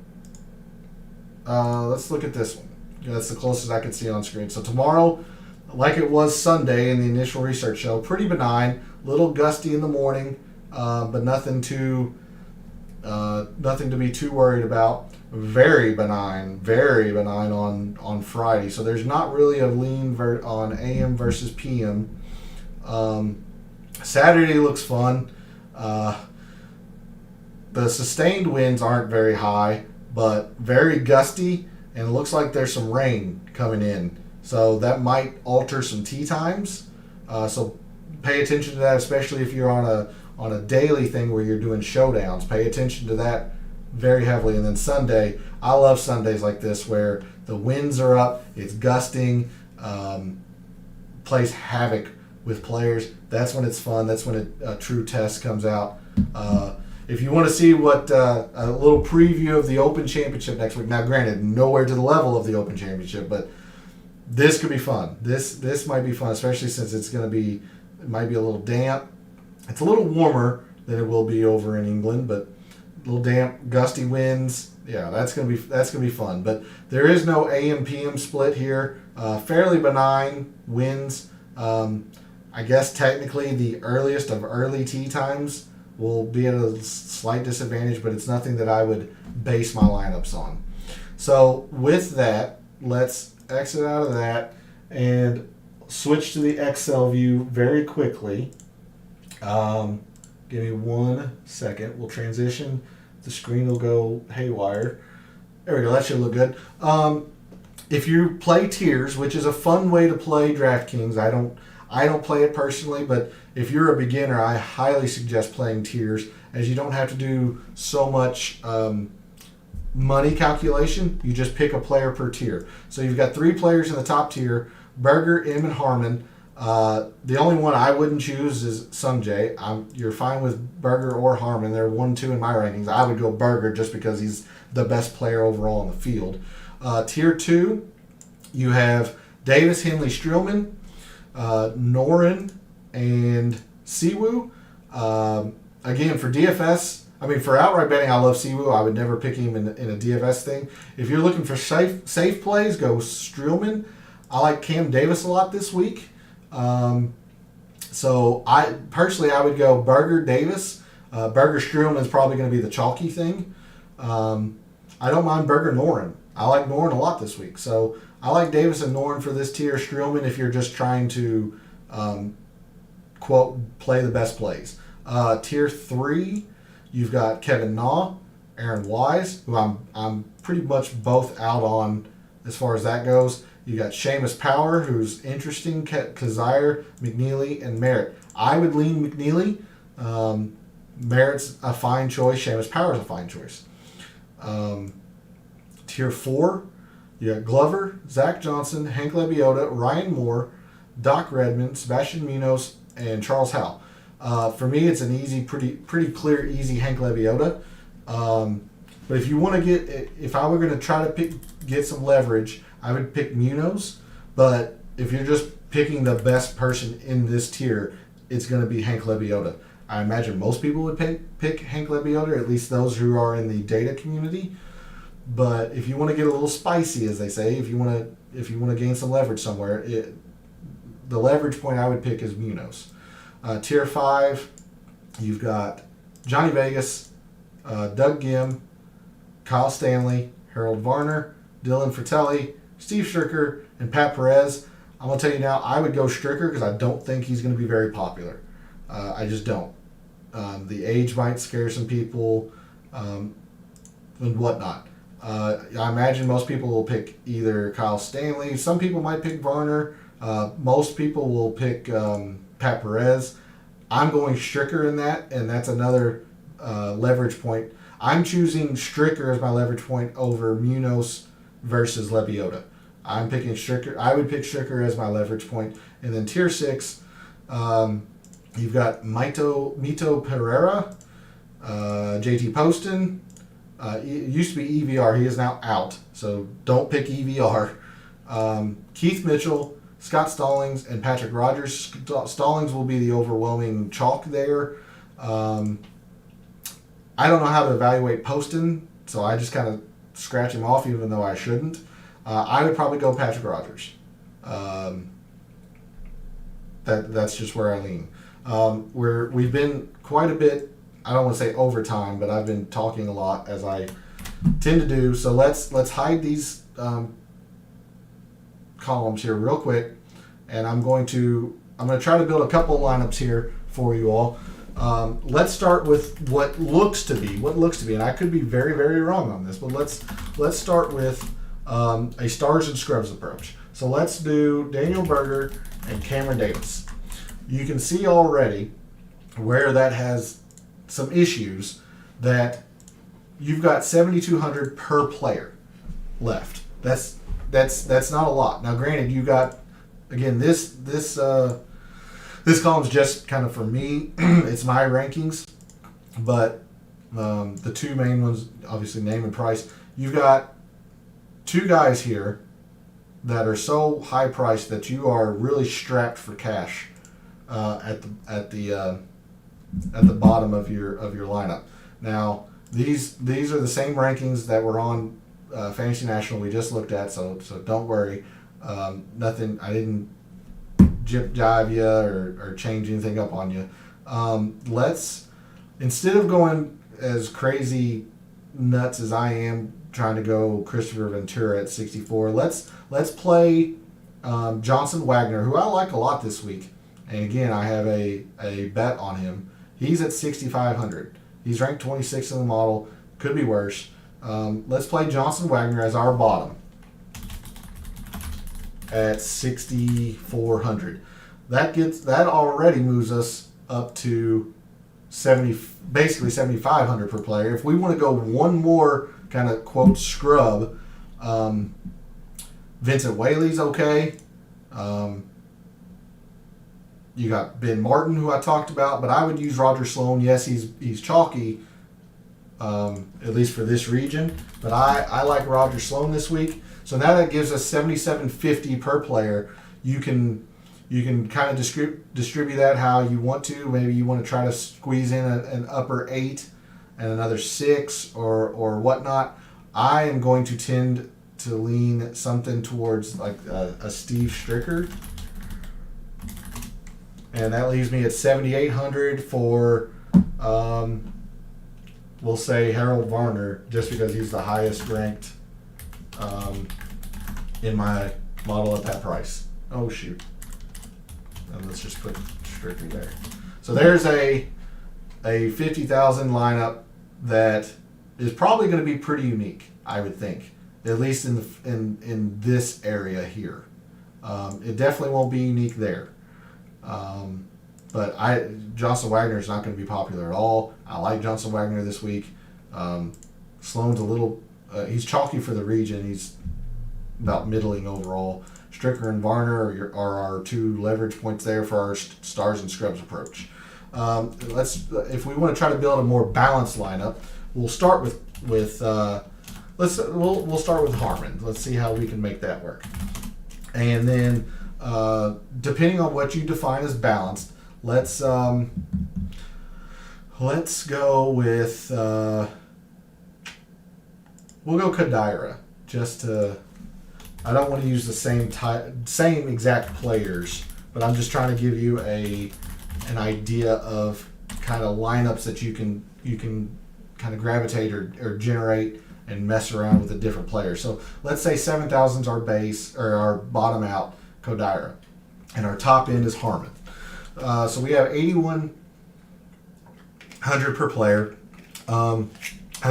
Let's look at this one. Yeah, that's the closest I could see on screen. So tomorrow, like it was Sunday in the initial research show, pretty benign. Little gusty in the morning, but nothing to be too worried about. Very benign on Friday. So there's not really a lean on AM versus PM. Saturday looks fun. The sustained winds aren't very high, but very gusty, and it looks like there's some rain coming in. So that might alter some tee times. So pay attention to that, especially if you're on a daily thing where you're doing showdowns. Pay attention to that very heavily. And then Sunday, I love Sundays like this where the winds are up, it's gusting, plays havoc with players. That's when it's fun. That's when a true test comes out. If you want to see what a little preview of the Open Championship next week. Now, granted, nowhere to the level of the Open Championship, but this could be fun. This might be fun, especially since it might be a little damp. It's a little warmer than it will be over in England, but a little damp, gusty winds. Yeah, that's gonna be fun. But there is no AM/PM split here. Fairly benign winds. I guess technically the earliest of early tee times will be at a slight disadvantage, but it's nothing that I would base my lineups on. So with that, let's exit out of that and switch to the Excel view very quickly. Give me 1 second. We'll transition. The screen will go haywire. There we go. That should look good. If you play tiers, which is a fun way to play DraftKings, I don't play it personally, but if you're a beginner, I highly suggest playing tiers, as you don't have to do so much money calculation. You just pick a player per tier. So you've got 3 players in the top tier: Berger, Im, and Harmon. The only one I wouldn't choose is Sungjae. You're fine with Berger or Harmon. They're 1-2 in my rankings. I would go Berger just because he's the best player overall in the field. Tier 2, you have Davis, Henley, Streelman, Noren, and Siwoo. Again, for DFS, I mean, for outright betting, I love Siwoo. I would never pick him in a DFS thing. If you're looking for safe plays, go Streelman. I like Cam Davis a lot this week. So I would go Berger Davis. Berger Streelman is probably going to be the chalky thing. I don't mind Berger Noren. I like Noren a lot this week. So I like Davis and Noren for this tier. Streelman if you're just trying to quote play the best plays. Tier 3, you've got Kevin Na, Aaron Wise, who I'm pretty much both out on as far as that goes. You got Seamus Power, who's interesting, Kazire, McNeely, and Merritt. I would lean McNeely. Merritt's a fine choice. Seamus Power's a fine choice. Tier 4, you got Glover, Zach Johnson, Hank Lebioda, Ryan Moore, Doc Redmond, Sebastian Munoz, and Charles Howell. For me, it's an easy, pretty clear, easy Hank Lebioda. But if you want to if I were going to try to get some leverage, I would pick Munoz. But if you're just picking the best person in this tier, it's going to be Hank Lebioda. I imagine most people would pick Hank Lebioda, at least those who are in the data community. But if you want to get a little spicy, as they say, if you want to gain some leverage somewhere, the leverage point I would pick is Munoz. Tier 5, you've got Johnny Vegas, Doug Gim, Kyle Stanley, Harold Varner, Dylan Fratelli, Steve Stricker, and Pat Perez. I'm going to tell you now, I would go Stricker because I don't think he's going to be very popular. I just don't. The age might scare some people and whatnot. I imagine most people will pick either Kyle Stanley. Some people might pick Varner. Most people will pick Pat Perez. I'm going Stricker in that, and that's another leverage point. I'm choosing Stricker as my leverage point over Munoz versus Lebioda. I'm picking Stricker. I would pick Stricker as my leverage point. And then tier 6, you've got Mito Pereira, JT Poston. It used to be EVR. He is now out, so don't pick EVR. Keith Mitchell, Scott Stallings, and Patrick Rogers. Stallings will be the overwhelming chalk there. I don't know how to evaluate Poston, so I just kind of scratch him off, even though I shouldn't. I would probably go Patrick Rogers. That's just where I lean. We've been quite a bit, I don't want to say overtime, but I've been talking a lot as I tend to do. So let's hide these columns here real quick, and I'm going to try to build a couple lineups here for you all. Let's start with what looks to be, and I could be very, very wrong on this, but let's start with a stars and scrubs approach. So let's do Daniel Berger and Cameron Davis. You can see already where that has some issues, that you've got 7,200 per player left. That's not a lot. Now, granted, you got, again, this column's just kind of for me. It's my rankings, but the two main ones, obviously name and price. You've got two guys here that are so high priced that you are really strapped for cash at the bottom of your lineup. Now, these are the same rankings that were on Fantasy National we just looked at, so don't worry. Nothing. I didn't jip jive you or change anything up on you. Let's, instead of going as crazy nuts as I am trying to go Christopher Ventura at 64, let's play Johnson Wagner, who I like a lot this week. And again, I have a bet on him. He's at 6,500. He's ranked 26 in the model. Could be worse. Let's play Johnson Wagner as our bottom at 6,400. That already moves us up to basically 7,500 per player. If we want to go one more kind of quote scrub, Vincent Whaley's okay. You got Ben Martin, who I talked about, but I would use Roger Sloan. Yes, he's chalky, at least for this region, but I like Roger Sloan this week. So now that gives us 7,750 per player. You can kind of distribute that how you want to. Maybe you want to try to squeeze in an upper 8 and another 6 or whatnot, I am going to tend to lean something towards like a Steve Stricker. And that leaves me at 7,800 for, we'll say Harold Varner, just because he's the highest ranked in my model at that price. Oh, shoot. And let's just put Stricker there. So there's a 50,000 lineup that is probably going to be pretty unique, I would think, at least in this area here. It definitely won't be unique there. But Johnson Wagner is not going to be popular at all. I like Johnson Wagner this week. Sloan's a little, he's chalky for the region. He's about middling overall. Stricker and Varner are our 2 leverage points there for our stars and scrubs approach. If we want to try to build a more balanced lineup, we'll start with we'll start with Harmon. Let's see how we can make that work. And then depending on what you define as balanced, let's go with we'll go Kodaira, just to, I don't want to use the same exact players, but I'm just trying to give you an idea of kind of lineups that you can kind of gravitate or generate and mess around with the different players. So let's say 7,000's our base, or our bottom out Kodaira, and our top end is Harmon. So we have 8,100 per player. I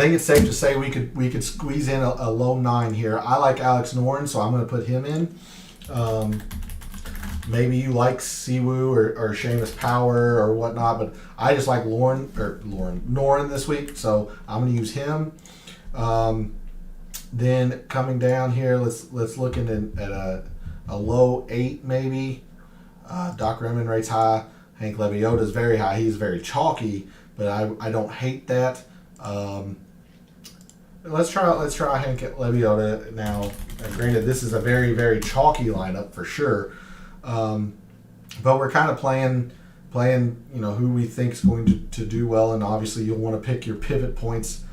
think it's safe to say we could squeeze in a low 9 here. I like Alex Noren, so I'm going to put him in. Maybe you like Siwoo or Seamus Power or whatnot, but I just like Noren this week, so I'm going to use him. Then coming down here, let's look at a low 8 maybe. Doc Redman rates high. Hank Lebioda is very high. He's very chalky, but I don't hate that. Let's try Hank Lebioda now. Granted, this is a very, very chalky lineup for sure, but we're kind of playing who we think is going to do well, and obviously you'll want to pick your pivot points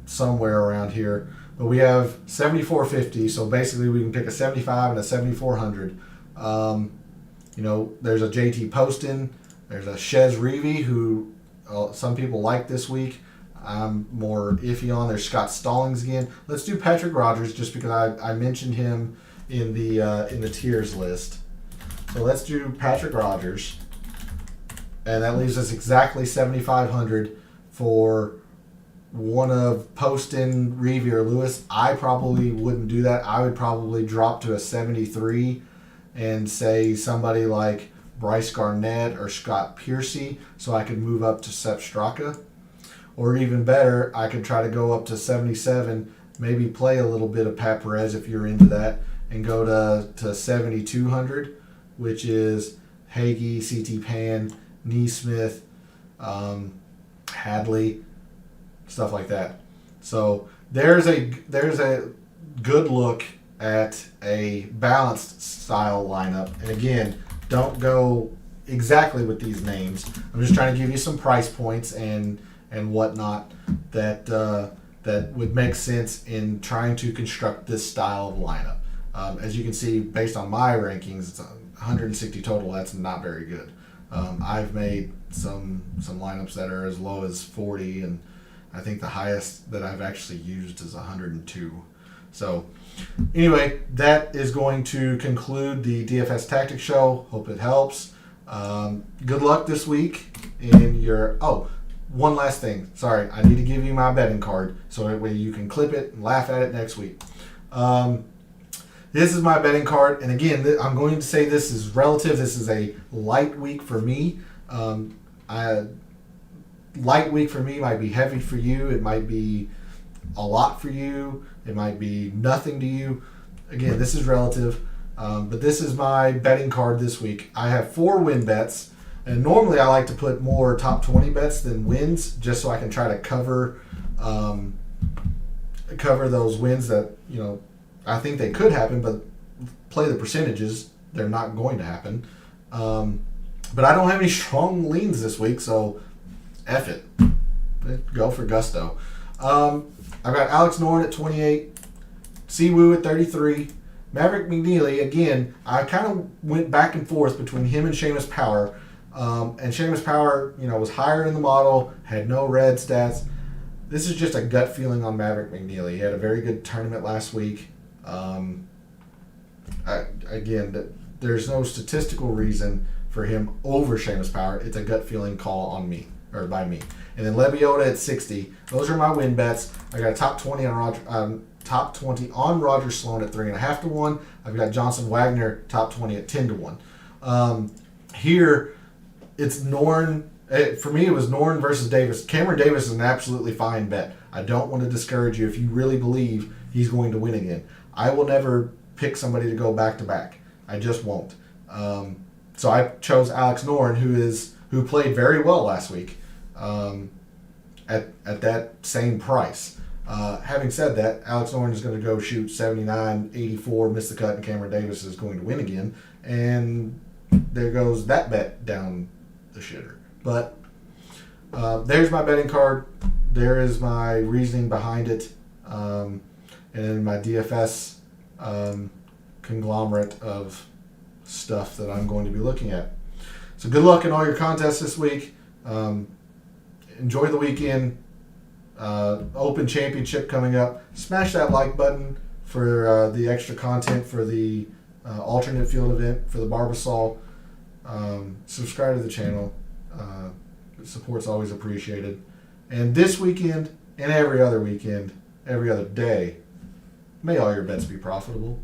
somewhere around here. But we have 7,450, so basically we can pick a 75 and a 7,400. There's a JT Poston, there's a Shez Reavy, who some people like this week. I'm more iffy on. There's Scott Stallings again. Let's do Patrick Rogers, just because I mentioned him in the tiers list. So let's do Patrick Rogers, and that leaves us exactly 7,500 for one of Poston, Reavy, or Lewis. I probably wouldn't do that. I would probably drop to a 73 and say somebody like Bryce Garnett or Scott Piercy, so I could move up to Sepp Straka. Or even better, I could try to go up to 77, maybe play a little bit of Pat Perez if you're into that, and go to 7,200, which is Hagee, CT Pan, Neesmith, Hadley, stuff like that. So there's a good look at a balanced style lineup. And again, don't go exactly with these names. I'm just trying to give you some price points and whatnot that would make sense in trying to construct this style of lineup. As you can see, based on my rankings, it's 160 total. That's not very good. I've made some lineups that are as low as 40, and I think the highest that I've actually used is 102. So anyway, that is going to conclude the DFS Tactics Show. Hope it helps. Good luck this week in your... Oh, one last thing. Sorry, I need to give you my betting card so that way you can clip it and laugh at it next week. This is my betting card, and again, I'm going to say this is relative. This is a light week for me. Light week for me might be heavy for you. It might be a lot for you. It might be nothing to you. Again, this is relative, but this is my betting card this week. I have 4 win bets, and normally I like to put more top 20 bets than wins, just so I can try to cover those wins that I think they could happen, but play the percentages. They're not going to happen. But I don't have any strong leans this week, so F it. go for gusto. I've got Alex Noren at 28, Siwoo at 33, Maverick McNeely. Again, I kind of went back and forth between him and Seamus Power. And Seamus Power, was higher in the model, had no red stats. This is just a gut feeling on Maverick McNeely. He had a very good tournament last week. There's no statistical reason for him over Seamus Power. It's a gut feeling call on me, or by me. And then Lebiota at 60. Those are my win bets. I got a top 20 on Roger Sloan at 3.5 to 1. I've got Johnson Wagner top 20 at 10 to 1. Here, it's Noren. For me, it was Noren versus Davis. Cameron Davis is an absolutely fine bet. I don't want to discourage you if you really believe he's going to win again. I will never pick somebody to go back to back. I just won't. So I chose Alex Noren, who played very well last week, at that same price. Having said that, Alex Noren is going to go shoot 79, 84, miss the cut, and Cameron Davis is going to win again. And there goes that bet down the shitter. But there's my betting card. There is my reasoning behind it. And my DFS conglomerate of stuff that I'm going to be looking at. So good luck in all your contests this week. Enjoy the weekend. Open Championship coming up. Smash that like button for the extra content for the alternate field event for the Barbasol. Subscribe to the channel. Support's always appreciated. And this weekend and every other weekend, every other day, may all your bets be profitable.